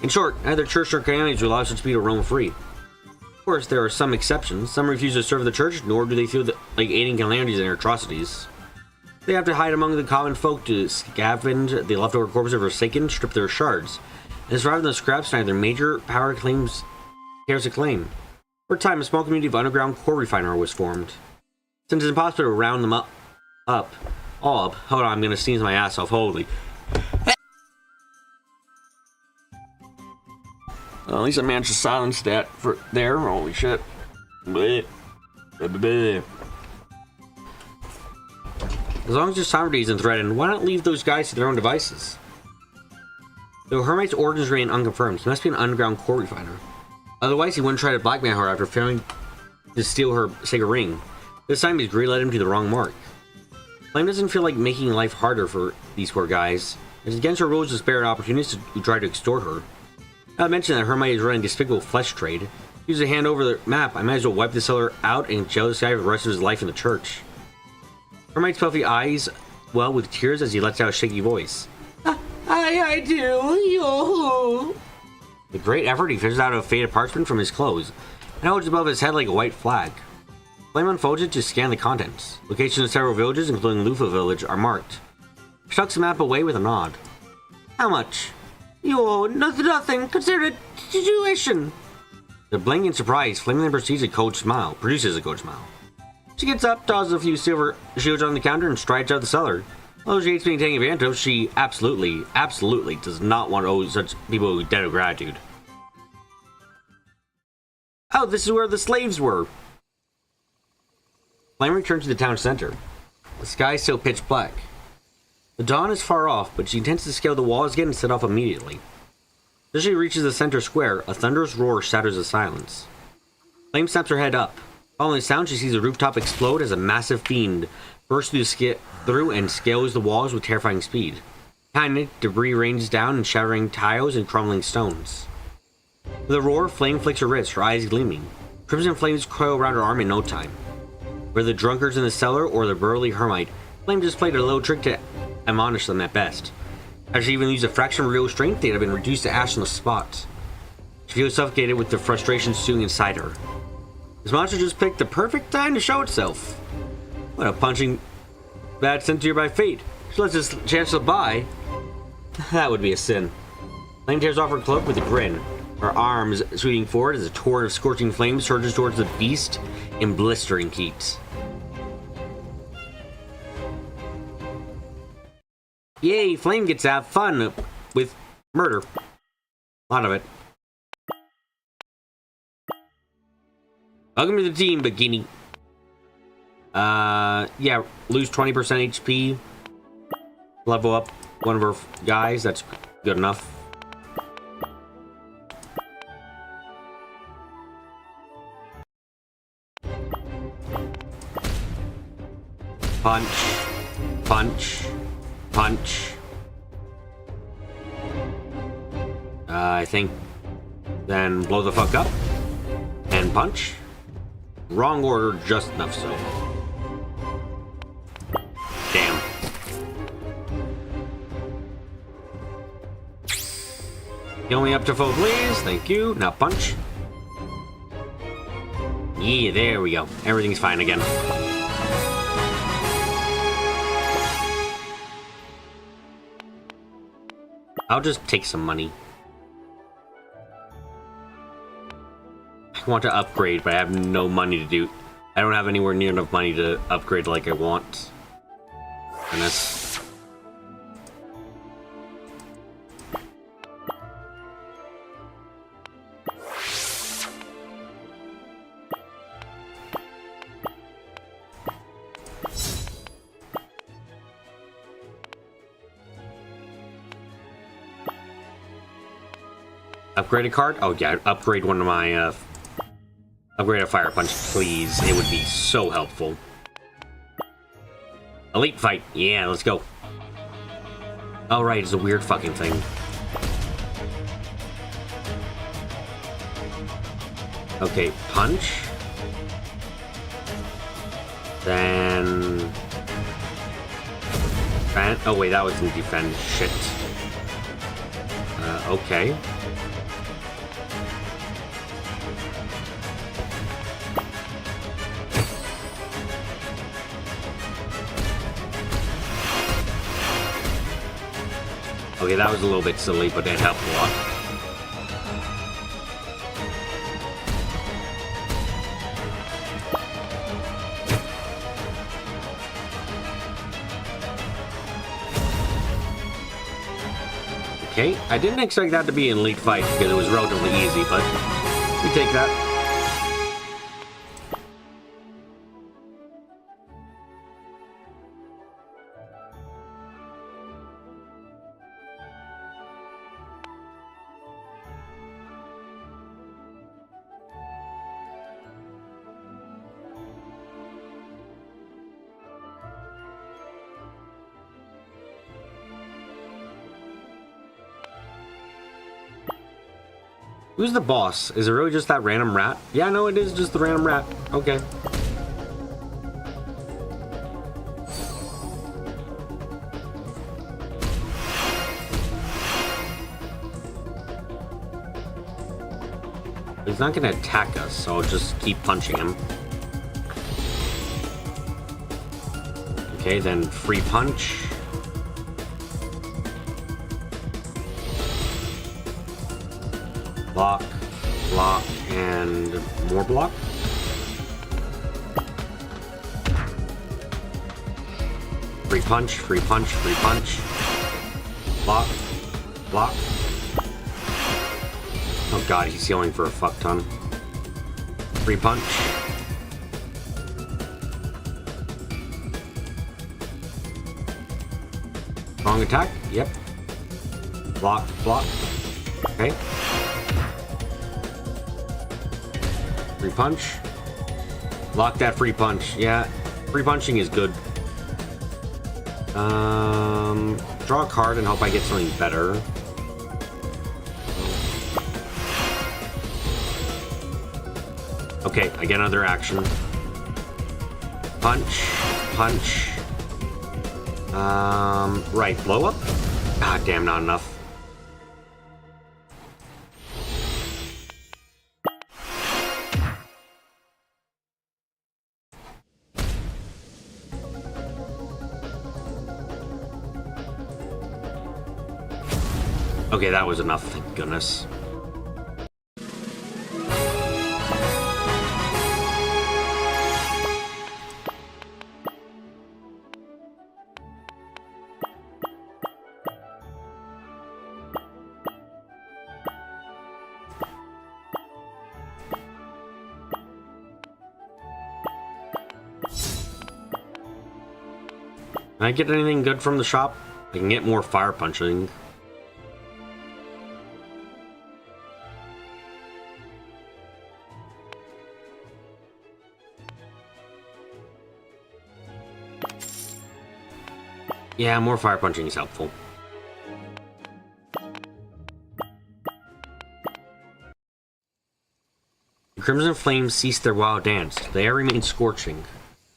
Speaker 1: In short, neither church nor calamities will allow such people to roam free. Of course, there are some exceptions. Some refuse to serve the church, nor do they feel like aiding calamities and atrocities. They have to hide among the common folk to scavenge the leftover corpses of Forsaken, strip their shards, and survive in the scraps neither major power claims cares to claim. For a time, a small community of underground core refiner was formed. Since it's impossible to round them all up. Hold on, I'm gonna sneeze my ass off. Holy. Well, at least I managed to silence that for there. Holy shit. Bleh. Bleh, bleh, bleh. As long as your sovereignty isn't threatened, why not leave those guys to their own devices? Though Hermite's origins remain unconfirmed, he must be an underground core refiner. Otherwise, he wouldn't try to blackmail her after failing to steal her sacred ring. This time, his greed led him to the wrong mark. Flame doesn't feel like making life harder for these poor guys. It's against her rules to spare opportunists who try to extort her. Not to mention that Hermione is running a despicable flesh trade. Use a hand over the map, I might as well wipe the seller out and jail this guy for the rest of his life in the church. Hermione's puffy eyes well with tears as he lets out a shaky voice. I do, yo. With great effort, he fishes out a faded parchment from his clothes and holds it above his head like a white flag. Flame unfolds it to scan the contents. Locations of several villages, including Lufa village, are marked. He tucks the map away with a nod. How much? Yo, nothing. Consider it situation. The blank in surprise, Flame then produces a cold smile. She gets up, tosses a few silver shields on the counter, and strides out the cellar. Although she hates being taken advantage of, she absolutely does not want to owe such people a debt of gratitude. Oh, this is where the slaves were. Flame returns to the town center. The sky is still pitch black. The dawn is far off, but she intends to scale the walls again and set off immediately. As she reaches the center square, a thunderous roar shatters the silence. Flame snaps her head up. Following the sound, she sees the rooftop explode as a massive fiend bursts through and scales the walls with terrifying speed. Behind it, debris rains down in shattering tiles and crumbling stones. With a roar, Flame flicks her wrist, her eyes gleaming. Crimson flames coil around her arm in no time. Whether the drunkards in the cellar or the burly Hermite, Flame just played a little trick to admonish them at best. Had she even used a fraction of real strength, they'd have been reduced to ash on the spot. She feels suffocated with the frustration stewing inside her. This monster just picked the perfect time to show itself. What a punching bag sent to her by fate. She lets this chance slip by. That would be a sin. Flame tears off her cloak with a grin. Her arms sweeping forward as a torrent of scorching flames surges towards the beast in blistering heat. Yay, Flame gets to have fun with murder. A lot of it. Welcome to the team, Bikini. Yeah, lose 20% HP. Level up one of our guys, that's good enough. Punch. Punch. Punch. I think then blow the fuck up and punch. Wrong order, just enough so. Damn. Heal me up to full, please. Thank you. Now punch. Yeah, there we go. Everything's fine again. I'll just take some money. I want to upgrade, but I have no money to do. I don't have anywhere near enough money to upgrade like I want. Goodness. Upgrade a card? Oh yeah, upgrade one of my, upgrade a Fire Punch, please. It would be so helpful. Elite Fight. Yeah, let's go. Oh right, it's a weird fucking thing. Okay, punch. Then... oh wait, that was in defend. Shit. Okay. Okay, that was a little bit silly, but it helped a lot. Okay, I didn't expect that to be an elite fight because it was relatively easy, but we take that. Who's the boss? Is it really just that random rat? Yeah, no, it is just the random rat. Okay. He's not gonna attack us, so I'll just keep punching him. Okay, then free punch. Block, block, and more block. Free punch, free punch, free punch. Block, block. Oh god, he's healing for a fuck ton. Free punch. Wrong attack? Yep. Block, block. Okay. Free punch. Lock that free punch. Yeah, free punching is good. Draw a card and hope I get something better. Okay, I get another action. Punch, punch. Right, blow up? God damn, not enough. Okay, that was enough, thank goodness. Can I get anything good from the shop? I can get more fire punching. Yeah, more fire punching is helpful. The crimson flames ceased their wild dance. The air remained scorching,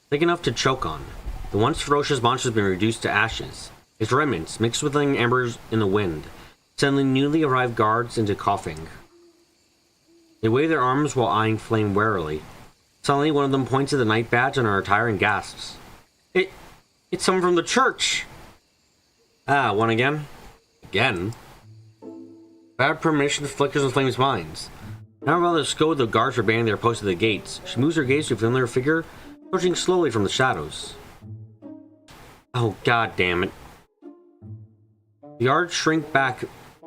Speaker 1: thick enough to choke on. The once ferocious monster has been reduced to ashes, its remnants mixed with embers in the wind, sending newly arrived guards into coughing. They wave their arms while eyeing Flame warily. Suddenly, one of them points at the night badge on her attire and gasps. It's someone from the church! Ah, one again? Again? Bad premonition flickers in Flame's minds. Now while the scope of the guards are banding their post at the gates, she moves her gaze to a familiar figure, approaching slowly from the shadows. Oh, god damn it. The guards shrink back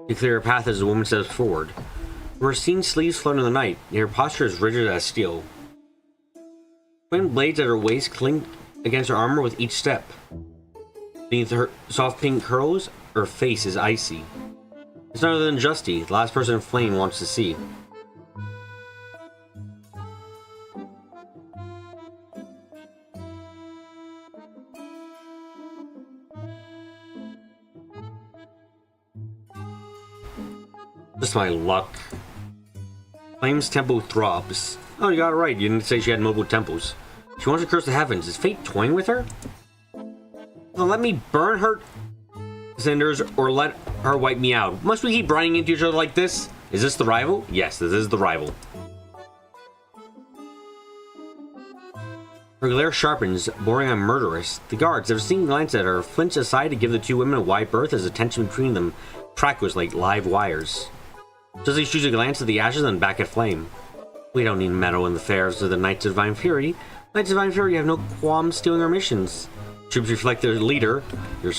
Speaker 1: to clear a path as the woman steps forward. Her seam sleeves float in the night, and her posture is rigid as steel. Twin blades at her waist cling against her armor with each step. Beneath her soft pink curls, her face is icy. It's none other than Justy, the last person Flame wants to see. Just my luck. Flame's tempo throbs. Oh, you got it right. You didn't say she had mobile temples. She wants to curse the heavens. Is fate toying with her? Well, let me burn her cinders or let her wipe me out. Must we keep running into each other like this? Is this the rival? Yes, this is the rival. Her glare sharpens, boring on murderous. The guards, after seeing glance at her, flinch aside to give the two women a wide berth as the tension between them crackles like live wires. Justy shoots a glance at the ashes and back at Flame. We don't need meddle in the affairs of the Knights of Divine Fury. Knights of Divine Fury have no qualms stealing our missions. Troops reflect their leader. You're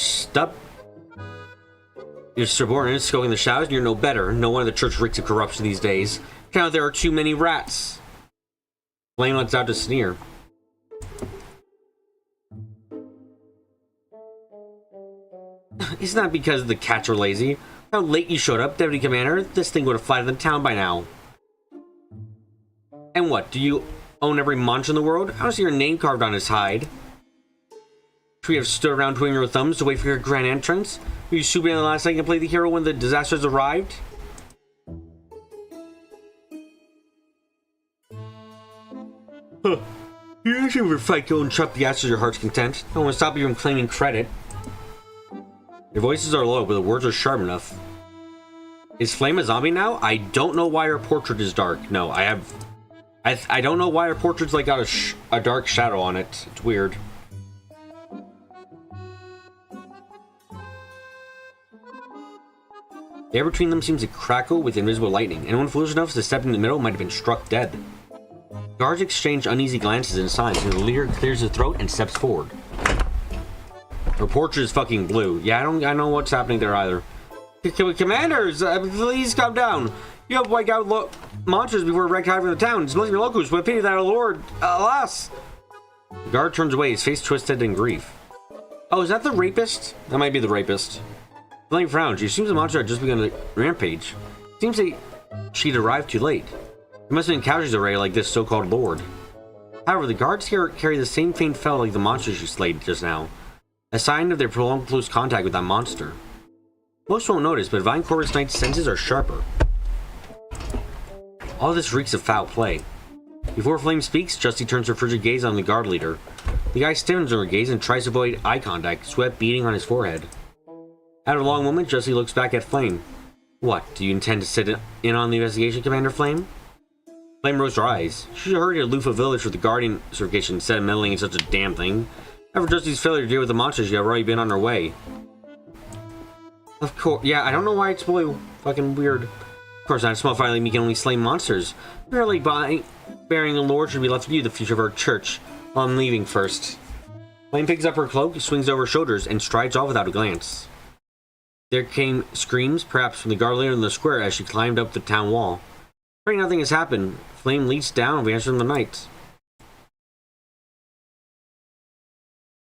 Speaker 1: subordinates skulking the shadows, and you're no better. No one in the church reeks of corruption these days. Count there are too many rats. Flame lets out to sneer. It's not because the cats are lazy. How late you showed up, Deputy Commander. This thing would have flied in the town by now. And what, do you own every monster in the world? I don't see your name carved on his hide. Should we have stood around twiddling your thumbs to wait for your grand entrance? Were you swooping in the last second to play the hero when the disasters arrived? should never fight, go and chop the ass to your heart's content. I don't want to stop you from claiming credit. Your voices are low, but the words are sharp enough. Is Flame a zombie now? I don't know why her portrait is dark. No, I don't know why her portrait's like got a dark shadow on it. It's weird. The air between them seems to crackle with invisible lightning. Anyone foolish enough to step in the middle might have been struck dead. Guards exchange uneasy glances and signs, and the leader clears his throat and steps forward. Her portrait is fucking blue. Yeah, I know what's happening there either. Commanders, please calm down. You have wiped out monsters before wrecked high from the town. It's mostly locals, but pity that our lord, alas. The guard turns away, his face twisted in grief. Oh, is that the rapist? That might be the rapist. Flame frowns. She assumes the monster had just begun to rampage. Seems like she'd arrived too late. There must have been casualties already like this so-called lord. However, the guards here carry the same faint felt like the monster she slayed just now. A sign of their prolonged close contact with that monster. Most won't notice, but Divine Corvus Knight's senses are sharper. All this reeks of foul play. Before Flame speaks, Justy turns her frigid gaze on the guard leader. The guy stiffens in her gaze and tries to avoid eye contact, sweat beading on his forehead. After a long moment, Justy looks back at Flame. What, do you intend to sit in on the investigation, Commander Flame? Flame rose her eyes. She should hurry to Lufa village for the Guardian certification instead of meddling in such a damn thing. After Justy's failure to deal with the monsters, she had already been on her way. Of course, yeah, I don't know why it's blue. Fucking weird. Of course, not. Small finally, me can only slay monsters. Barely bearing a lord should be left to you, the future of our church. Well, I'm leaving first. Flame picks up her cloak, swings over her shoulders, and strides off without a glance. There came screams, perhaps from the guard leader in the square as she climbed up the town wall. Praying nothing has happened, Flame leaps down and vanishes from the night.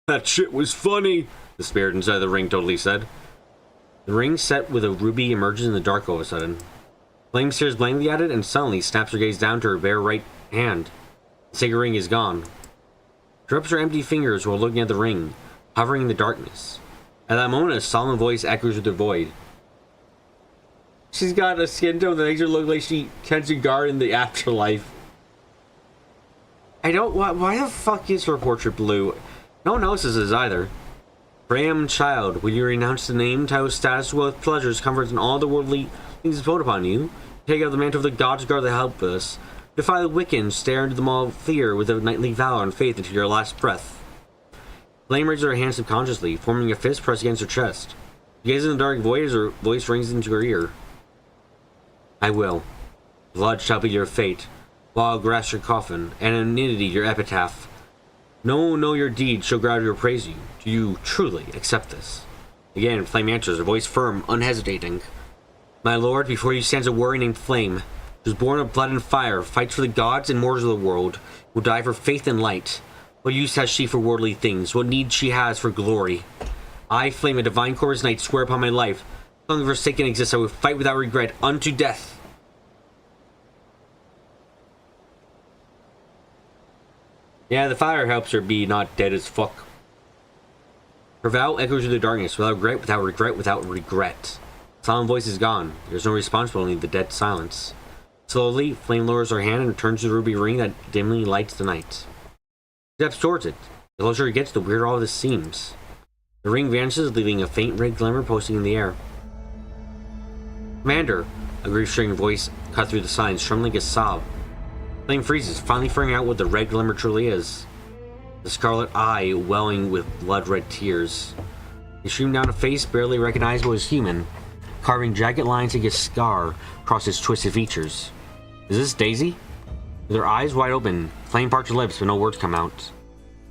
Speaker 1: That shit was funny, the spirit inside the ring totally said. The ring set with a ruby emerges in the dark all of a sudden. Flame stares blankly at it and suddenly snaps her gaze down to her bare right hand. The sacred ring is gone. She rubs her empty fingers while looking at the ring, hovering in the darkness. At that moment, a solemn voice echoes through the void. She's got a skin tone that makes her look like she tends to guard in the afterlife. I don't... Why the fuck is her portrait blue? No one notices this either. Graham child, will you renounce the name, title, status, wealth, pleasures, comforts, and all the worldly things bestowed upon you? Take out the mantle of the gods, guard the helpless. Defy the wicked, and stare into the maw of fear with a knightly valor and faith until your last breath. Flame raises her hand subconsciously, forming a fist pressed against her chest. She gazes in the dark void as her voice rings into her ear. I will. Blood shall be your fate, wild grass your coffin, and anonymity your epitaph. No, your deeds shall gratitude or praise you. Do you truly accept this? Again, Flame answers, her voice firm, unhesitating. My lord, before you stands a warrior named Flame, who is born of blood and fire, fights for the gods and mortals of the world, will die for faith and light. What use has she for worldly things? What need she has for glory? I, Flame, a Divine Corvus Knight, swear upon my life. As long as Forsaken exists, I will fight without regret, unto death. Yeah, the fire helps her be not dead as fuck. Her vow echoes through the darkness, without regret, without regret, without regret. Solemn voice is gone. There's no response, but only the dead silence. Slowly, Flame lowers her hand and returns to the ruby ring that dimly lights the night. She steps towards it. The closer it gets, the weirder all this seems. The ring vanishes, leaving a faint red glimmer posting in the air. Commander, a grief-stricken voice cut through the silence, trembling like a sob. Flame freezes, finally figuring out what the red glimmer truly is. The scarlet eye welling with blood-red tears. He streamed down a face barely recognizable as human, carving jagged lines like a scar across its twisted features. Is this Daisy? With her eyes wide open, Flame parts her lips, but no words come out.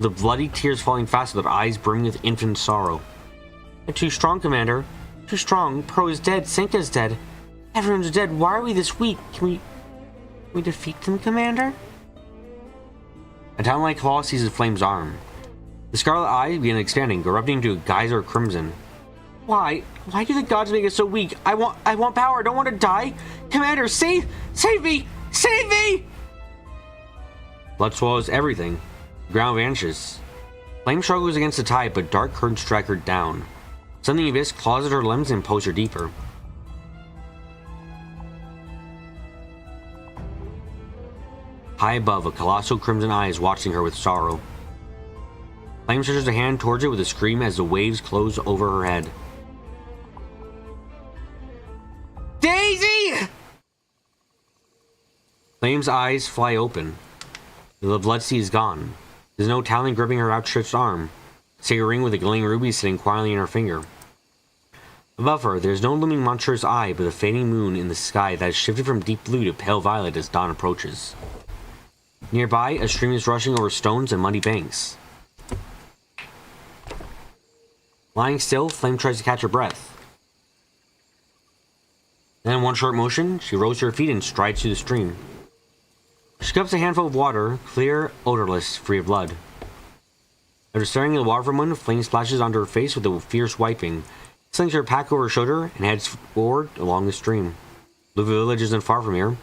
Speaker 1: The bloody tears falling fast with her eyes brimming with infinite sorrow. They're too strong, Commander. Too strong. Pro is dead. Senka's dead. Everyone's dead. Why are we this weak? Can we defeat them, Commander? A talon-like claw seizes Flame's arm. The scarlet eyes begin expanding, erupting into a geyser of crimson. Why? Why do the gods make us so weak? I want power. I don't want to die. Commander, save me! Save me! Blood swallows everything. The ground vanishes. Flame struggles against the tide, but dark currents drag her down. Something abyss claws at her limbs and pulls her deeper. High above, a colossal crimson eye is watching her with sorrow. Flame stretches a hand towards it with a scream as the waves close over her head. Daisy! Flame's eyes fly open. The blood sea is gone. There's no talon gripping her outstretched arm. Save a ring with a glowing ruby sitting quietly in her finger. Above her, there is no looming monstrous eye, but a fading moon in the sky that has shifted from deep blue to pale violet as dawn approaches. Nearby, a stream is rushing over stones and muddy banks. Lying still, Flame tries to catch her breath. Then in one short motion, she rose to her feet and strides through the stream. She cups a handful of water, clear, odorless, free of blood. After staring at the water for a moment, Flame splashes onto her face with a fierce wiping, slings her pack over her shoulder, and heads forward along the stream. Luva village isn't far from here.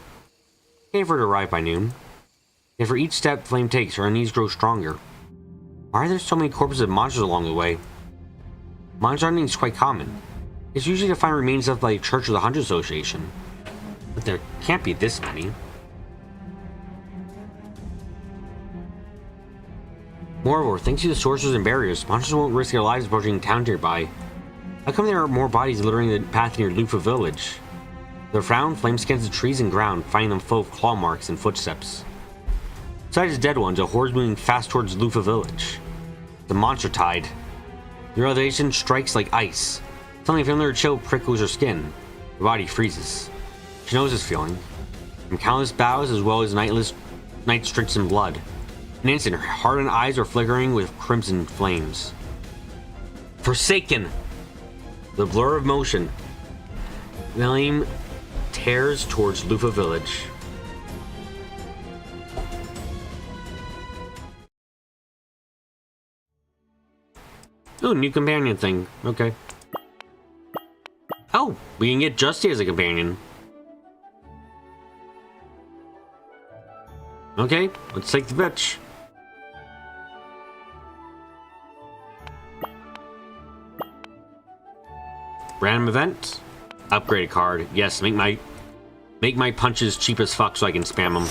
Speaker 1: Can't for her to arrive by noon. Yet for each step Flame takes, her knees grow stronger. Why are there so many corpses of monsters along the way? Monster hunting is quite common. It's usually to find remains of the Church of the Hunter Association. But there can't be this many. Moreover, thanks to the sorcerers and barriers, monsters won't risk their lives approaching town nearby. How come there are more bodies littering the path near Lufa village? With a frown, Flame scans the trees and ground, finding them full of claw marks and footsteps. Besides the dead ones, a horde is moving fast towards Lufa village. The monster tide. The realization strikes like ice. Suddenly a familiar chill prickles her skin. Her body freezes. She knows this feeling. From countless battles as well as nights drenched in blood. In an instant, her heart and eyes are flickering with crimson flames. Forsaken! The blur of motion. Flame tears towards Lufa village. Ooh, new companion thing. Okay. Oh, we can get Justy as a companion. Okay, let's take the bitch. Random event. Upgrade card. Yes, make my punches cheap as fuck so I can spam them.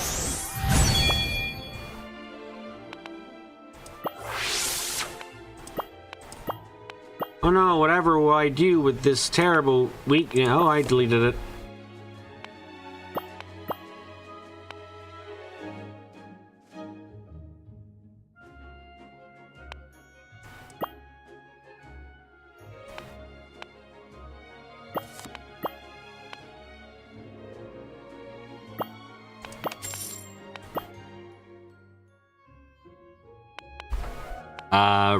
Speaker 1: Oh no, whatever will I do with this terrible week? Oh, I deleted it.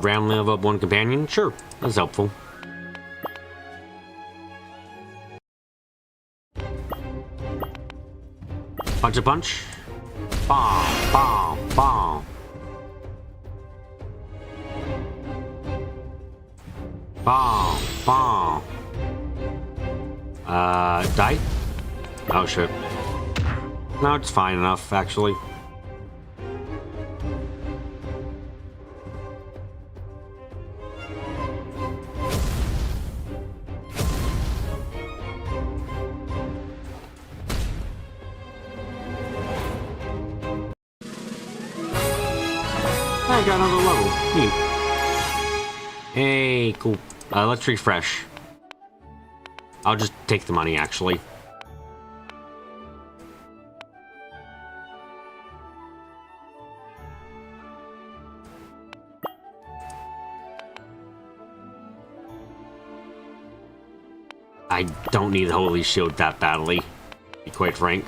Speaker 1: Randomly level up one companion? Sure, that's helpful. Punch a punch. Bomb, bomb, bomb. Bomb, bomb. Die? Oh shit. No, it's fine enough, actually. I got another level. Neat. Hey, cool. Let's refresh. I'll just take the money, actually. I don't need the Holy Shield that badly, to be quite frank.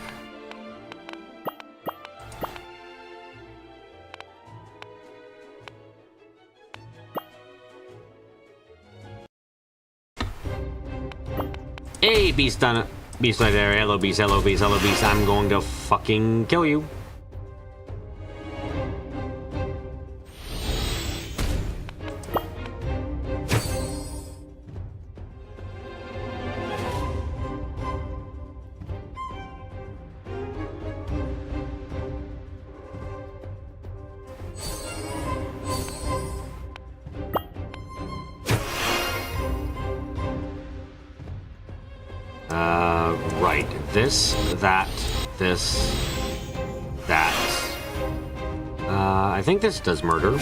Speaker 1: Hey, beast on it. Beast right there. Hello, beast. Hello, beast. Hello, beast. I'm going to fucking kill you. Right. This, that, I think this does murder.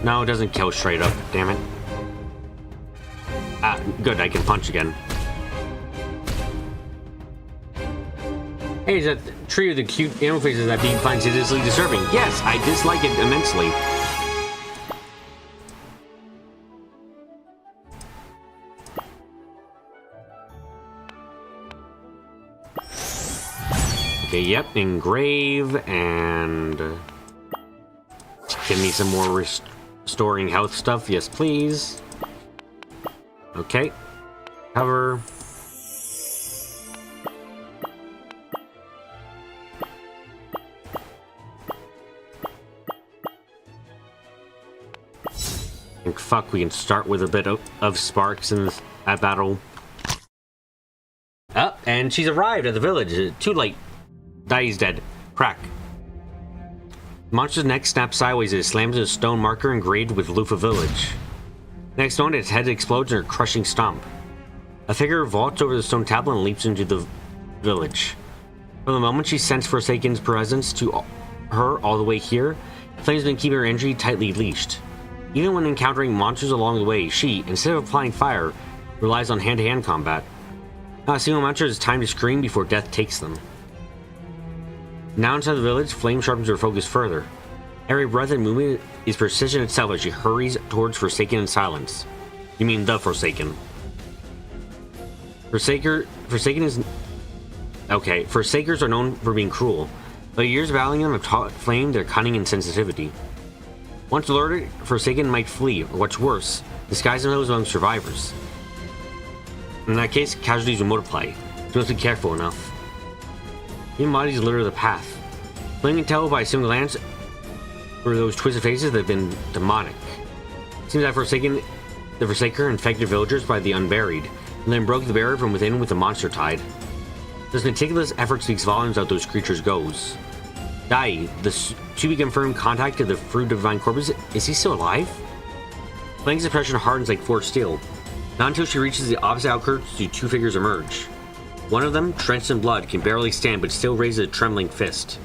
Speaker 1: No, it doesn't kill straight up. Damn it. Ah, good. I can punch again. Hey, is that tree with the cute animal faces that Bean finds hideously disturbing? Yes, I dislike it immensely. Okay, yep, engrave, and give me some more restoring health stuff. Yes, please. Okay, cover. And fuck, we can start with a bit of sparks in that battle. Oh, and she's arrived at the village. Too late. Dai's dead. Crack. The monster's neck snaps sideways as it slams into a stone marker engraved with Lufa Village. Next moment, its head explodes in a crushing stomp. A figure vaults over the stone tablet and leaps into the village. From the moment she sensed Forsaken's presence to her all the way here, Flame's been keeping her energy tightly leashed. Even when encountering monsters along the way, she, instead of applying fire, relies on hand-to-hand combat. Not a single monster has time to scream before death takes them. Now inside the village, Flame sharpens her focus further. Every breath and movement is precision itself as she hurries towards Forsaken in silence. You mean the Forsaken. Forsaken is... Okay, Forsakers are known for being cruel, but years of battling them have taught Flame their cunning and sensitivity. Once alerted, Forsaken might flee, or what's worse, disguise themselves among survivors. In that case, casualties will multiply, so must be careful enough. The bodies litter the path. Flame can tell by a single glance for those twisted faces that have been demonic. It seems that the Forsaker infected villagers by the Unburied, and then broke the barrier from within with the monster tide. This meticulous effort speaks volumes out those creatures' goes. Dai, the to-be-confirmed contact of the Fruit of Divine Corpus, is he still alive? Flame's expression hardens like forged steel. Not until she reaches the opposite outskirts do two figures emerge. One of them, drenched in blood, can barely stand but still raises a trembling fist.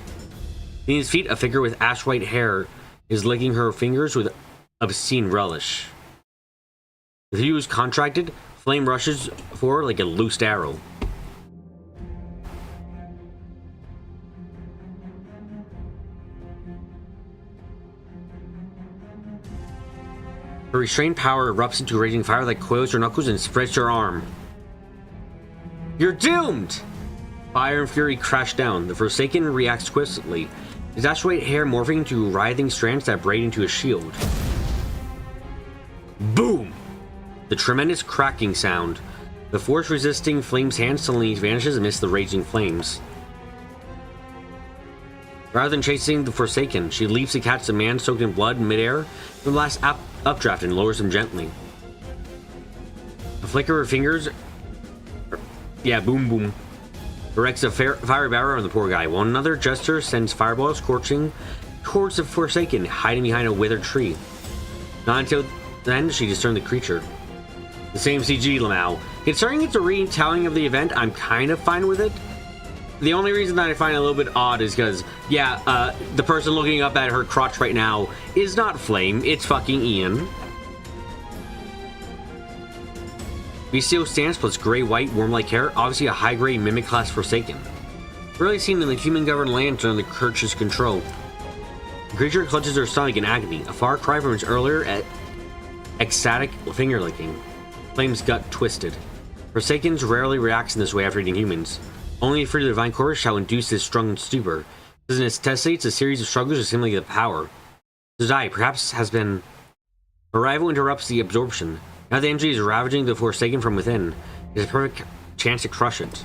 Speaker 1: Beneath his feet, a figure with ash-white hair is licking her fingers with obscene relish. The view is contracted, Flame rushes forward like a loosed arrow. Her restrained power erupts into a raging fire that coils her knuckles and spreads her arm. You're doomed! Fire and fury crash down. The Forsaken reacts swiftly, his ash-white hair morphing into writhing strands that braid into a shield. Boom! The tremendous cracking sound. The force resisting Flame's hand suddenly vanishes amidst the raging flames. Rather than chasing the Forsaken, she leaps to catch the man soaked in blood in midair from the last updraft and lowers him gently. A flicker of her fingers... Yeah, boom boom. Directs a fiery barrel on the poor guy, while another gesture sends fireballs scorching towards the Forsaken, hiding behind a withered tree. Not until then she discerned the creature. The same CG, Lamau. Considering it's a retelling of the event, I'm kind of fine with it. The only reason that I find it a little bit odd is because, yeah, the person looking up at her crotch right now is not Flame, it's fucking Ian. Bestial stance plus gray-white, worm-like hair, obviously a high-grade mimic-class Forsaken. Rarely seen in the human-governed lands under the Kirch's control. The creature clutches her stomach in agony, a far cry from its earlier ecstatic finger-licking. Flame's gut twisted. Forsakens rarely reacts in this way after eating humans. Only the Fruit of the Divine Corpus shall induce this strong stupor. This necessitates a series of struggles to simulate the power. Dai perhaps has been... Arrival interrupts the absorption. Now the energy is ravaging the Forsaken from within. It is a perfect chance to crush it.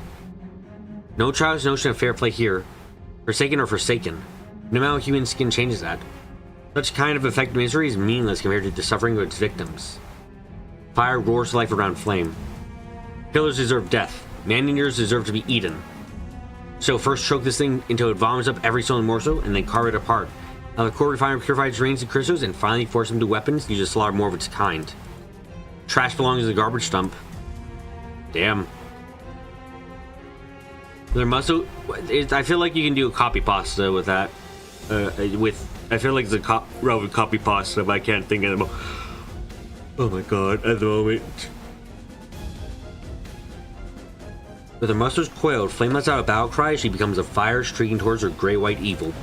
Speaker 1: No child's notion of fair play here. Forsaken or Forsaken. No matter how human skin changes that. Such kind of effective misery is meaningless compared to the suffering of its victims. Fire roars to life around Flame. Killers deserve death. Man-eaters deserve to be eaten. So first choke this thing until it vomits up every stolen morsel, and then carve it apart. Now the core refiner purifies grains and crystals, and finally force them to weapons used to slaughter more of its kind. Trash belongs to the garbage dump. Damn. Their muscle... I feel like you can do a copy pasta with that. With I feel like it's a relevant copy pasta, but I can't think of it. Oh my god, at the moment. With her muscles coiled, Flame lets out a battle cry. She becomes a fire streaking towards her gray-white evil.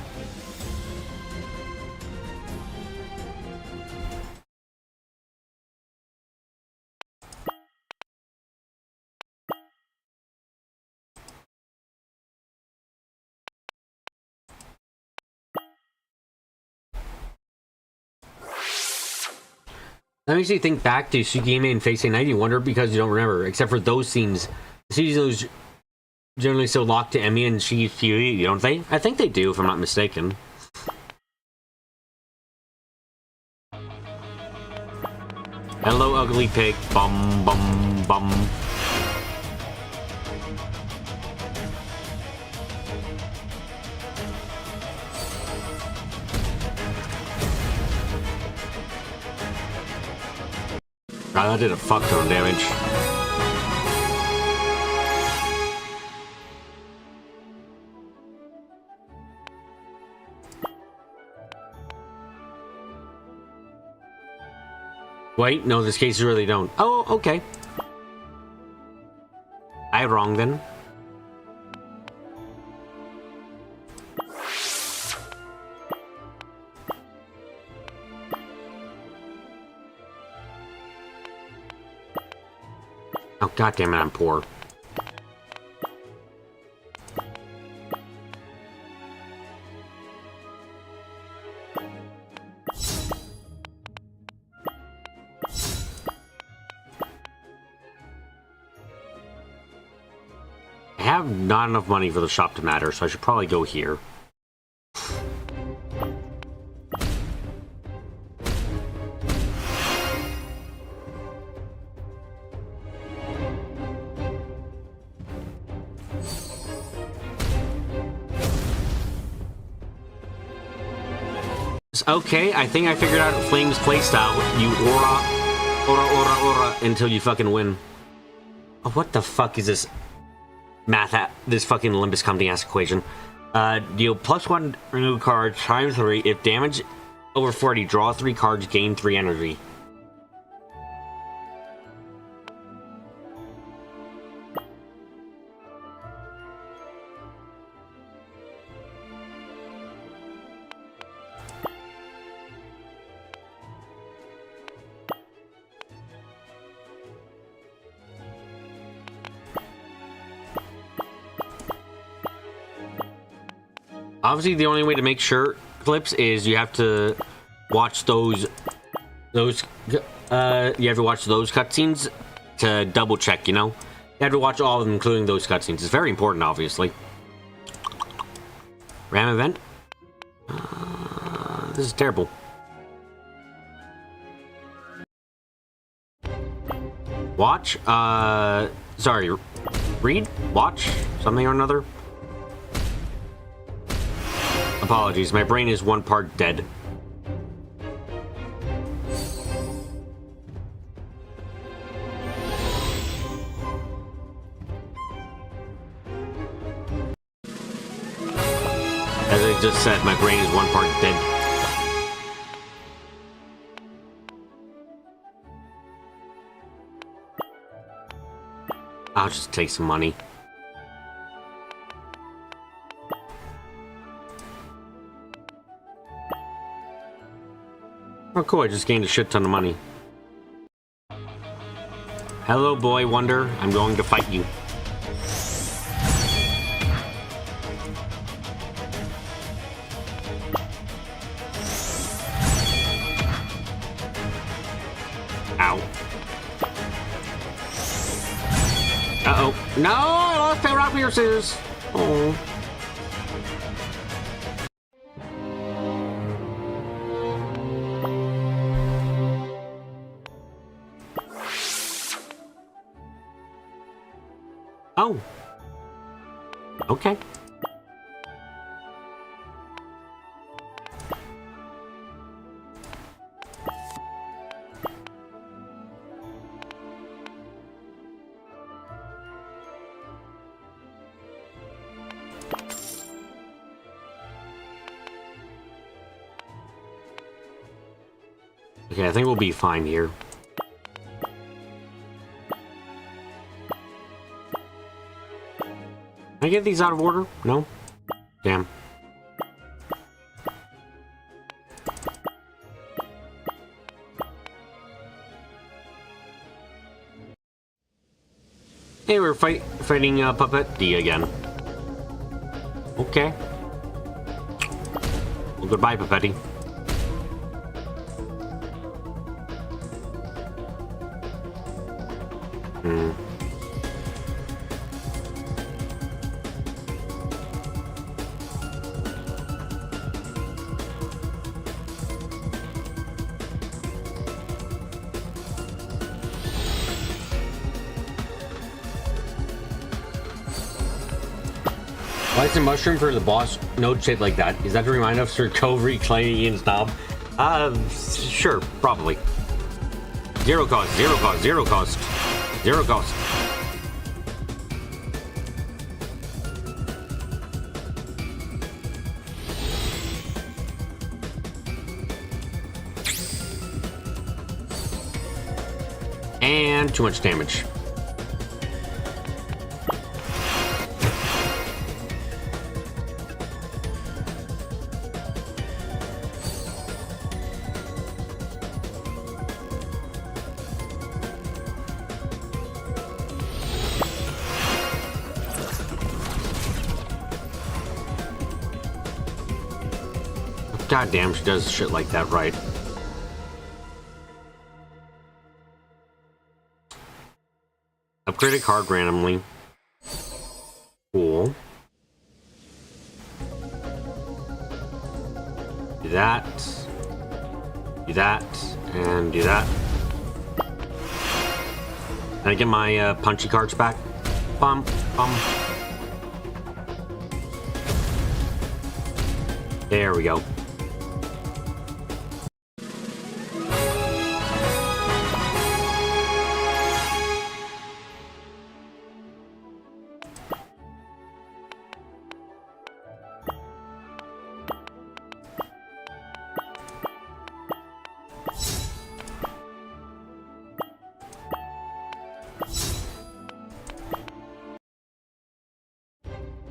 Speaker 1: That makes you think back to Tsukihime and Face Night. You wonder because you don't remember, except for those scenes. The scenes generally so locked to Emi and Shi's Fury, don't they? I think they do, if I'm not mistaken. Hello, ugly pig. Bum, bum, bum. God, that did a fuck ton of damage. Wait, no, this case really don't. Oh, okay. I wrong then. Oh, goddammit, I'm poor. I have not enough money for the shop to matter, so I should probably go here. Okay, I think I figured out Flame's playstyle. You aura until you fucking win. Oh, what the fuck is this this fucking Olympus Company ass equation? Deal +1 remove card times 3. If damage over 40, draw 3 cards, gain 3 energy. Obviously, the only way to make sure clips is you have to watch those cutscenes to double check, you know? You have to watch all of them, including those cutscenes. It's very important, obviously. RAM event? This is terrible. Watch? Sorry. Read? Watch? Something or another? Apologies, my brain is 1 part dead. As I just said, my brain is 1 part dead. I'll just take some money. Oh, cool, I just gained a shit ton of money. Hello, boy wonder. I'm going to fight you. Ow. Uh-oh. No, I lost my rock, paper, scissors. Oh. Oh. Okay. Okay, I think we'll be fine here. Can I get these out of order? No? Damn. Hey, we're fighting Puppet D again. Okay. Well, goodbye, Puppet D. Why is the mushroom for the boss node shaped like that? Is that to remind us of Cove reclaiming Ian's knob? Sure, probably. Zero cost, zero cost, zero cost. Zero cost. And too much damage. God damn, she does shit like that right. Upgrade a card randomly. Cool. Do that. Do that. And do that. Can I get my punchy cards back? Bum, bum. There we go.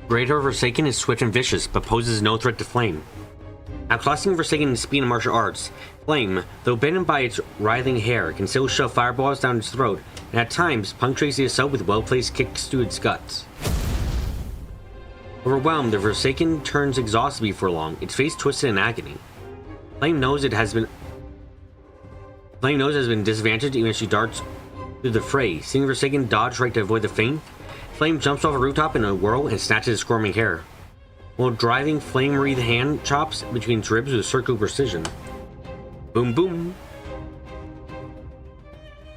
Speaker 1: Greater Forsaken is swift and vicious, but poses no threat to Flame. Outclassing Forsaken's speed and martial arts, Flame, though bitten by its writhing hair, can still shove fireballs down its throat, and at times punctuates the assault with well-placed kicks to its guts. Overwhelmed, the Forsaken turns exhausted before long, its face twisted in agony. Flame knows it has been disadvantaged even as she darts through the fray. Seeing Forsaken dodge right to avoid the feint, Flame jumps off a rooftop in a whirl and snatches his squirming hair, while driving flame-wreathed hand chops between its ribs with circular precision. Boom boom.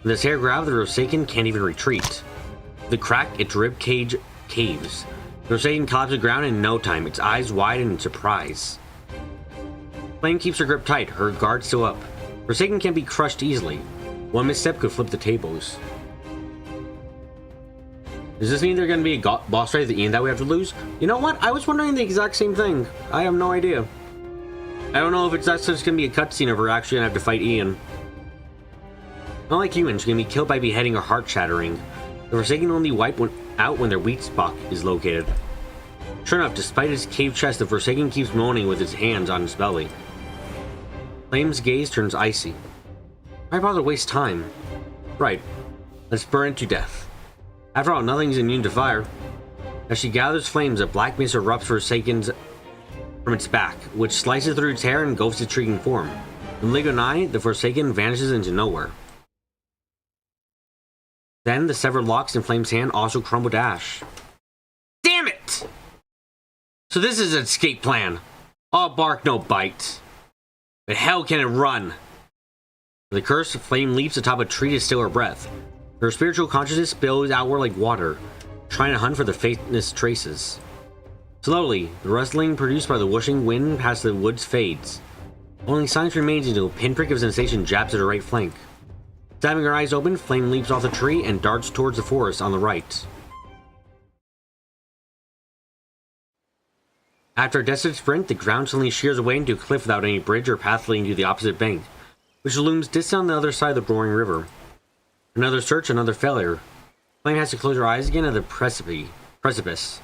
Speaker 1: With its hair grabbed, the Forsaken can't even retreat. With a crack, its rib cage caves. The Forsaken collapses to the ground in no time, its eyes widen in surprise. Flame keeps her grip tight, her guard still up. Forsaken can be crushed easily. One misstep could flip the tables. Does this mean there's going to be a boss fight at the end that we have to lose? You know what? I was wondering the exact same thing. I have no idea. I don't know if that's just going to be a cutscene or we're actually going to have to fight Ian. Not like humans, you're going to be killed by beheading or heart shattering. The Forsaken only wipe out when their weak spot is located. Sure enough, despite his cave chest, the Forsaken keeps moaning with his hands on his belly. Flame's gaze turns icy. Why bother waste time? Right. Let's burn it to death. After all, nothing's immune to fire. As she gathers flames, a black mist erupts from its back, which slices through its hair and engulfs its shrieking form. In blink of an eye, the Forsaken vanishes into nowhere. Then, the severed locks in Flame's hand also crumble to ash. Damn it! So this is an escape plan. All bark, no bite. But hell can it run? With a curse, Flame leaps atop a tree to still her breath. Her spiritual consciousness spills outward like water, trying to hunt for the faintest traces. Slowly, the rustling produced by the whooshing wind past the woods fades. Only silence remains until a pinprick of sensation jabs at her right flank. Stabbing her eyes open, Flame leaps off the tree and darts towards the forest on the right. After a desperate sprint, the ground suddenly shears away into a cliff without any bridge or path leading to the opposite bank. which looms distant on the other side of the roaring river. Another search, another failure. Flame has to close her eyes again at the precipice.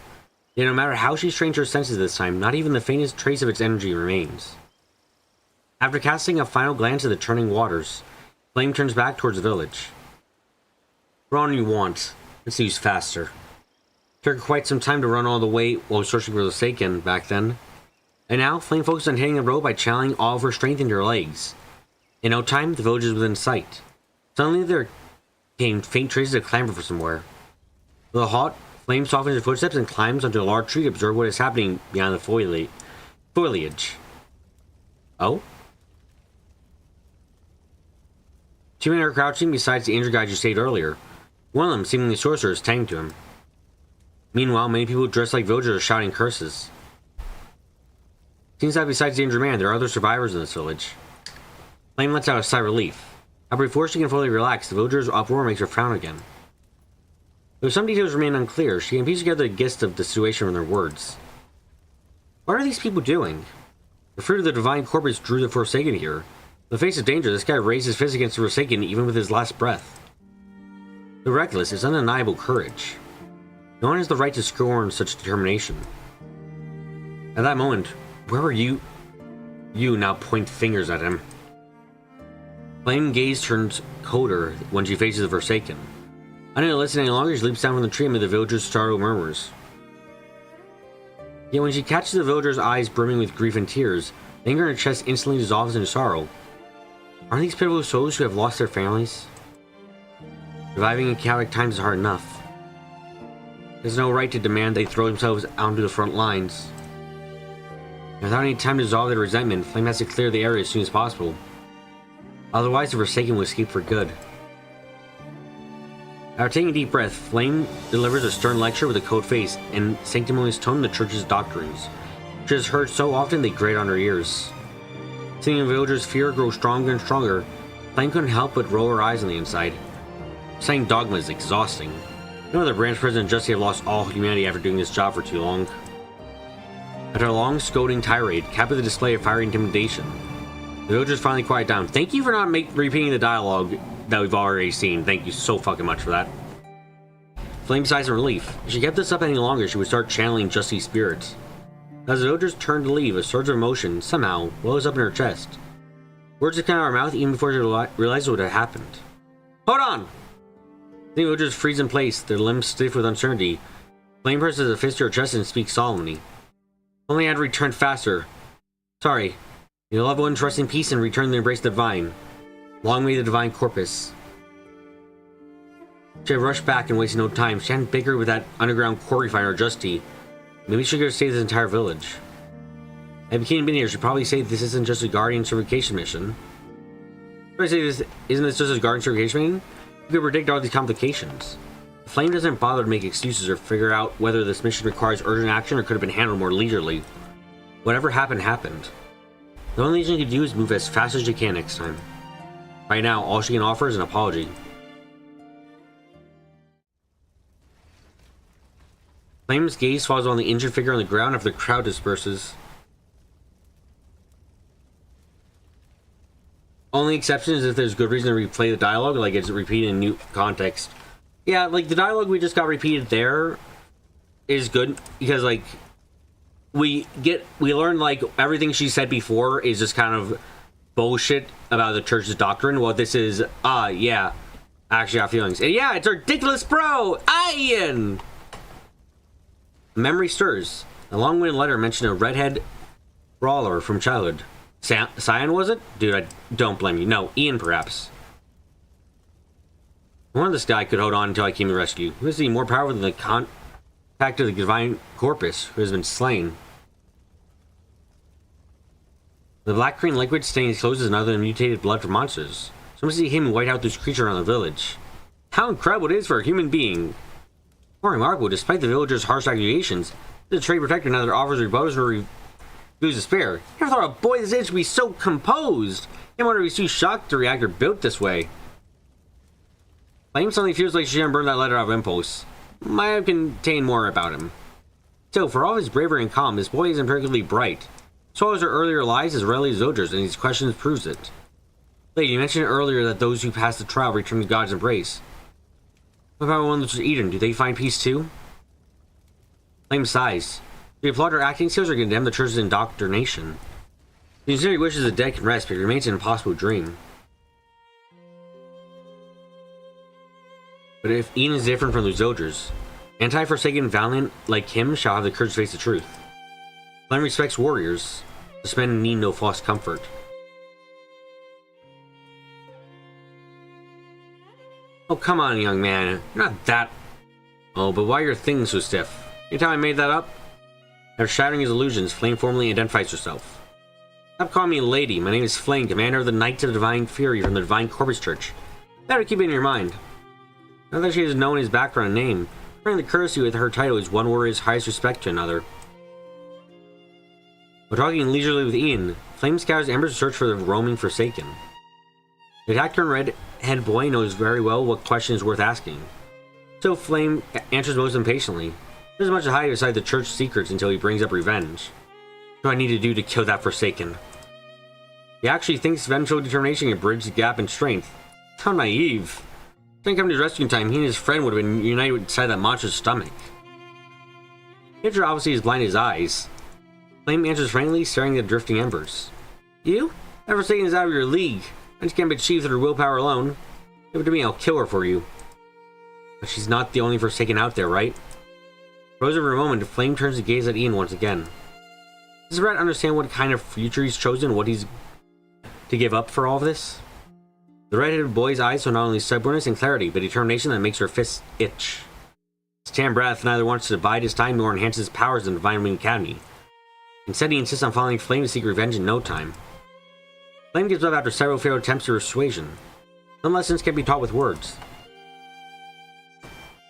Speaker 1: Yet no matter how she strains her senses this time, not even the faintest trace of its energy remains. After casting a final glance at the turning waters, Flame turns back towards the village. Run you want. Let's use faster. It took her quite some time to run all the way while searching for the Forsaken back then. And now, Flame focused on hitting the road by channeling all of her strength into her legs. In no time, the village is within sight. Suddenly, there came faint traces of clamor from somewhere. With a halt, Flame softens her footsteps and climbs onto a large tree to observe what is happening beyond the foliage. Oh? Two men are crouching besides the injured guys you saved earlier. One of them, seemingly sorcerer, is tending to him. Meanwhile, many people dressed like villagers are shouting curses. Seems that besides the injured man, there are other survivors in this village. Flame lets out a sigh of relief. However, before she can fully relax, the villagers' uproar makes her frown again. Though some details remain unclear, she can piece together the gist of the situation from their words. What are these people doing? The fruit of the divine corpus drew the Forsaken here. In the face of danger, this guy raised his fist against the Forsaken even with his last breath. The reckless is undeniable courage. No one has the right to scorn such determination. At that moment, where were you? You now point fingers at him. Flame gaze turns colder when she faces the Forsaken. Unable to listen any longer, she leaps down from the tree amid the villagers' startled murmurs. Yet when she catches the villagers' eyes brimming with grief and tears, the anger in her chest instantly dissolves into sorrow. Aren't these pitiful souls who have lost their families? Surviving in chaotic times is hard enough. There's no right to demand they throw themselves onto the front lines. Without any time to dissolve their resentment, Flame has to clear the area as soon as possible. Otherwise, the Forsaken will escape for good. After taking a deep breath, Flame delivers a stern lecture with a cold face and sanctimonious tone of the church's doctrines, which has heard so often they grate on her ears. Seeing the villagers' fear grow stronger and stronger, Flame couldn't help but roll her eyes on the inside. Saying dogma is exhausting. No other branch president just yet lost all humanity after doing this job for too long. After a long, scolding tirade, capped with a display of fiery intimidation, the villagers finally quiet down. Thank you for not repeating the dialogue that we've already seen. Thank you so fucking much for that. Flame sighs in relief. If she kept this up any longer, she would start channeling Justy's spirits. As the villagers turned to leave, a surge of emotion, somehow, wells up in her chest. Words had come out of her mouth even before she realized what had happened. Hold on! The villagers freeze in place, their limbs stiff with uncertainty. Flame presses a fist to her chest and speaks solemnly. Only I had returned faster. Sorry. Your loved ones rest in peace and return to embrace the divine. Long may the divine corpus. She had rushed back and wasted no time. She hadn't bickered with that underground quarry finder Justy. Maybe she could have saved this entire village. If King had been here, she'd probably say this isn't just a guardian certification mission. Should I say this? Isn't this just a guardian certification mission? You could predict all these complications. Flame doesn't bother to make excuses or figure out whether this mission requires urgent action or could have been handled more leisurely. Whatever happened, happened. The only thing she can do is move as fast as she can next time. Right now, all she can offer is an apology. Flame's gaze falls on the injured figure on the ground after the crowd disperses. Only exception is if there's good reason to replay the dialogue, like it's repeated in new context. Yeah, like the dialogue we just got repeated there is good because like we learn like everything she said before is just kind of bullshit about the church's doctrine. Well, this is yeah, actually have feelings. And yeah, it's ridiculous, bro. Ian. Memory stirs. A long-winded letter mentioned a redhead brawler from childhood. Cyan, was it? Dude, I don't blame you. No, Ian, perhaps. I wonder this guy could hold on until I came to rescue. Who is he more powerful than the contact of the divine corpus who has been slain? The black green liquid staining his clothes is another mutated blood from monsters. Someone see him white out this creature around the village. How incredible it is for a human being! More remarkable, despite the villagers' harsh accusations, the trade protector now that offers rebuttals or refuse to spare. Never thought a boy this age would be so composed. I wonder if he's too shocked to react or built this way. Flame suddenly feels like she didn't burn that letter out of impulse. Might have contained more about him. Still, for all his bravery and calm, this boy isn't particularly bright. So as her earlier lies as readily as villagers, and these questions proves it. Lady, you mentioned earlier that those who pass the trial return to God's embrace. What about one that's eaten? Do they find peace too? Flame sighs. Do you applaud her acting skills or condemn the church's indoctrination? The sincerely wishes the dead can rest, but it remains an impossible dream. But if Ian is different from the soldiers, anti-Forsaken valiant like him shall have the courage to face the truth. Flame respects warriors. This men need no false comfort. Oh, come on, young man. You're not that... Oh, but why are your things so stiff? Anytime I made that up? After shattering his illusions, Flame formally identifies herself. Stop calling me lady. My name is Flame, commander of the Knights of the Divine Fury from the Divine Corpus Church. Better keep it in your mind. Now that she has known his background and name, bringing the courtesy with her title is one warrior's highest respect to another. While talking leisurely with Ian, Flame scours Ember's search for the roaming Forsaken. The taciturn red-headed boy knows very well what question is worth asking. So Flame answers most impatiently. There's much to hide beside the church's secrets until he brings up revenge. What do I need to do to kill that Forsaken? He actually thinks eventual determination can bridge the gap in strength. How naive. If come to his rescue time, he and his friend would have been united inside that monster's stomach. Hitcher obviously is blind in his eyes. Flame answers frankly, staring at the drifting embers. You? That Forsaken is out of your league. I just can't be achieved through willpower alone. Give it to me, I'll kill her for you. But she's not the only Forsaken out there, right? Frozen for a moment, Flame turns to gaze at Ian once again. Does Brett understand what kind of future he's chosen, what he's to give up for all of this? The red-headed boy's eyes show not only stubbornness and clarity, but determination that makes her fists itch. Stan Brath neither wants to divide his time nor enhance his powers in the Divine Wing Academy. Instead, he insists on following Flame to seek revenge in no time. Flame gives up after several failed attempts of persuasion. Some lessons can be taught with words.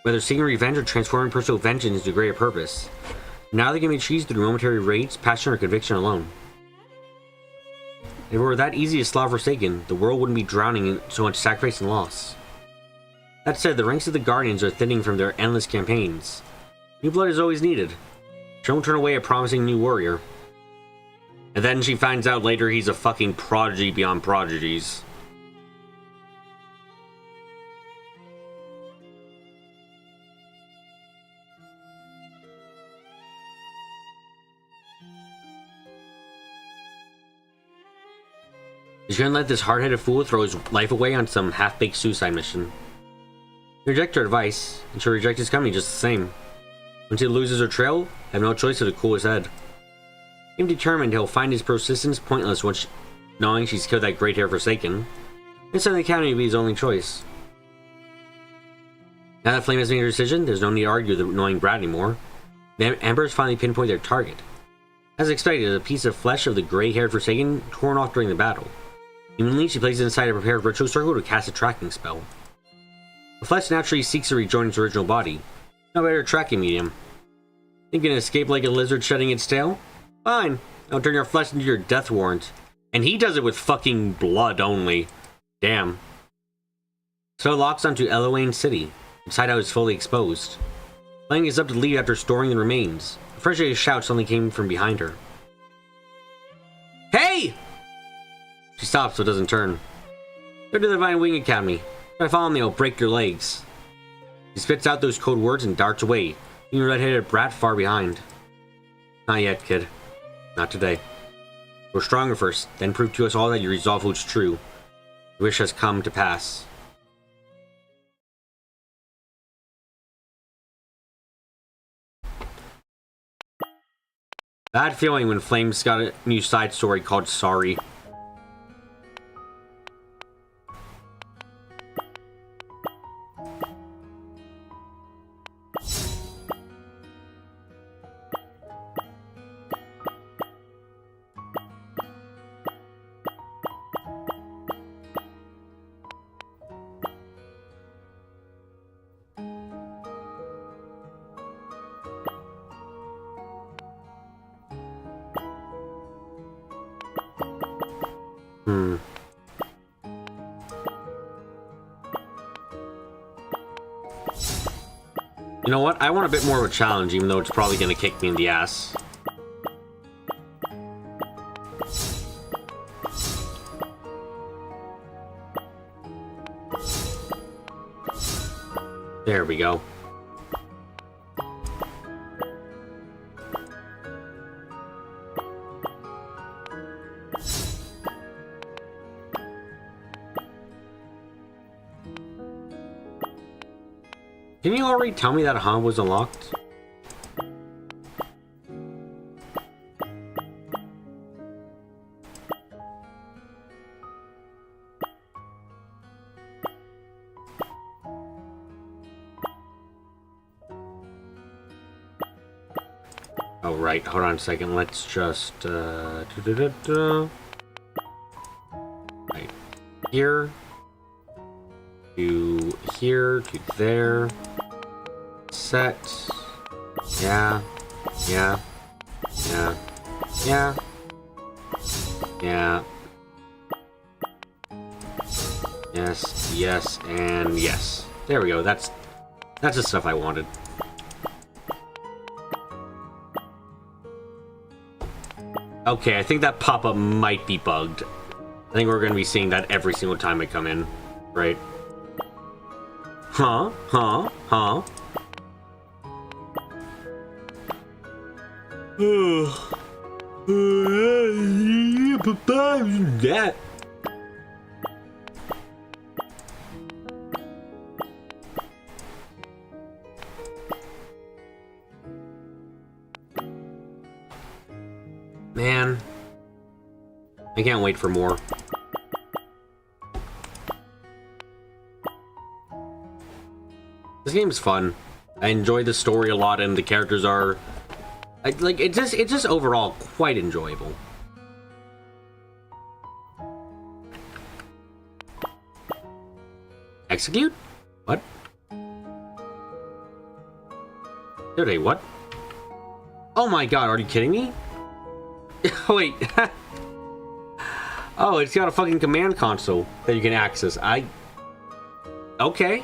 Speaker 1: Whether seeking revenge or transforming personal vengeance into a greater purpose, now they can be achieved through momentary rage, passion, or conviction alone. If it were that easy to slaughter Forsaken, the world wouldn't be drowning in so much sacrifice and loss. That said, the ranks of the Guardians are thinning from their endless campaigns. New blood is always needed. Don't turn away a promising new warrior. And then she finds out later he's a fucking prodigy beyond prodigies. He's gonna let this hard-headed fool throw his life away on some half-baked suicide mission. He rejects her advice, and she'll reject his company just the same. When she loses her trail, I have no choice but to cool his head. I'm determined he'll find his persistence pointless once knowing she's killed that great-haired Forsaken. And send the academy to be his only choice. Now that Flame has made her decision, there's no need to argue with the annoying brat anymore. The Embers finally pinpoint their target. As expected, a piece of flesh of the gray-haired Forsaken torn off during the battle. Immediately, she places it inside a prepared ritual circle to cast a tracking spell. The flesh naturally seeks to rejoin its original body. No better tracking medium. Think you can escape like a lizard shedding its tail? Fine. I'll turn your flesh into your death warrant. And he does it with fucking blood only. Damn. So it locks onto Eloane City. Its hideout is fully exposed. Lang is up to leave after storing the remains. A frustrated shout suddenly came from behind her. Hey! She stops but doesn't turn. Go to the Divine Wing Academy. Try to follow me, I'll break your legs. He spits out those code words and darts away, leaving the red-headed brat far behind. Not yet, kid. Not today. Grow stronger first, then prove to us all that your resolve holds true. Your wish has come to pass. Bad feeling when Flame's got a new side story called Sorry. You know what? I want a bit more of a challenge, even though it's probably going to kick me in the ass. There we go. Didn't you already tell me that hub was unlocked? Oh, right. Hold on a second. Let's just, right here. To here. To there. Set. Yeah. Yeah. Yeah. Yeah. Yeah. Yes. Yes. And yes. There we go. That's the stuff I wanted. Okay, I think that pop-up might be bugged. I think we're going to be seeing that every single time I come in, right? Huh? Huh? Huh? That. Man, I can't wait for more. This game's fun. I enjoy the story a lot, and the characters are, it's just overall quite enjoyable. Execute? What? Did they what? Oh my god, are you kidding me? Wait. Oh, it's got a fucking command console that you can access. Okay.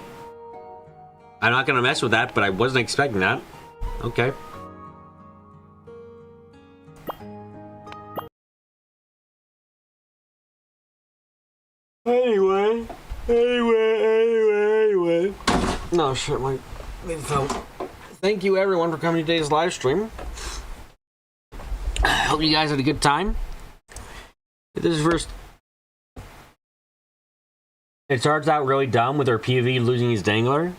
Speaker 1: I'm not gonna mess with that, but I wasn't expecting that. Okay. Anyway. No shit, my phone. Thank you everyone for coming to today's live stream. I hope you guys had a good time. This is first. It starts out really dumb with our PV losing his dangler.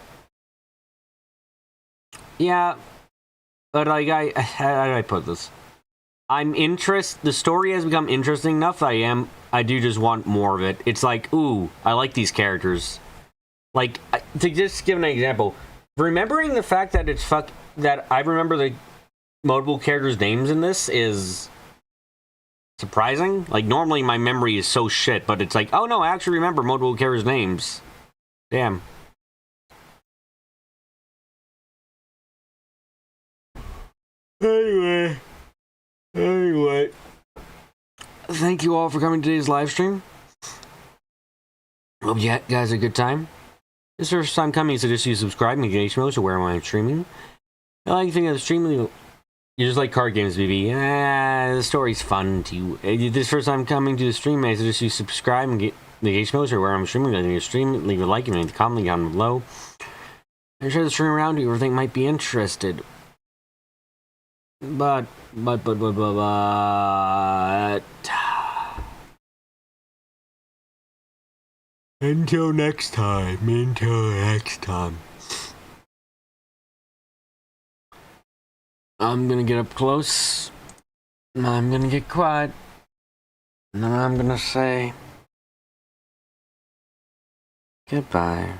Speaker 1: Yeah, but like how do I put this? The story has become interesting enough that I do just want more of it. It's like, ooh, I like these characters. Like, to just give an example, remembering the fact that that I remember the multiple characters' names in this is surprising. Like, normally my memory is so shit, but it's like, oh no, I actually remember multiple characters' names. Damn. Anyway. Thank you all for coming to today's live stream. Hope you guys had a good time. This is your first time coming, so just you subscribe and get notifications of where I'm streaming. I like thinking of the stream. You just like card games, BB. The story's fun too. This first time coming to the stream, I suggest you subscribe and get notifications of where I'm streaming. Leave a stream, leave a like, and leave a comment down below. And share the stream around to whoever think might be interested. But until next time. I'm gonna get up close. I'm gonna get quiet. And then I'm gonna say goodbye.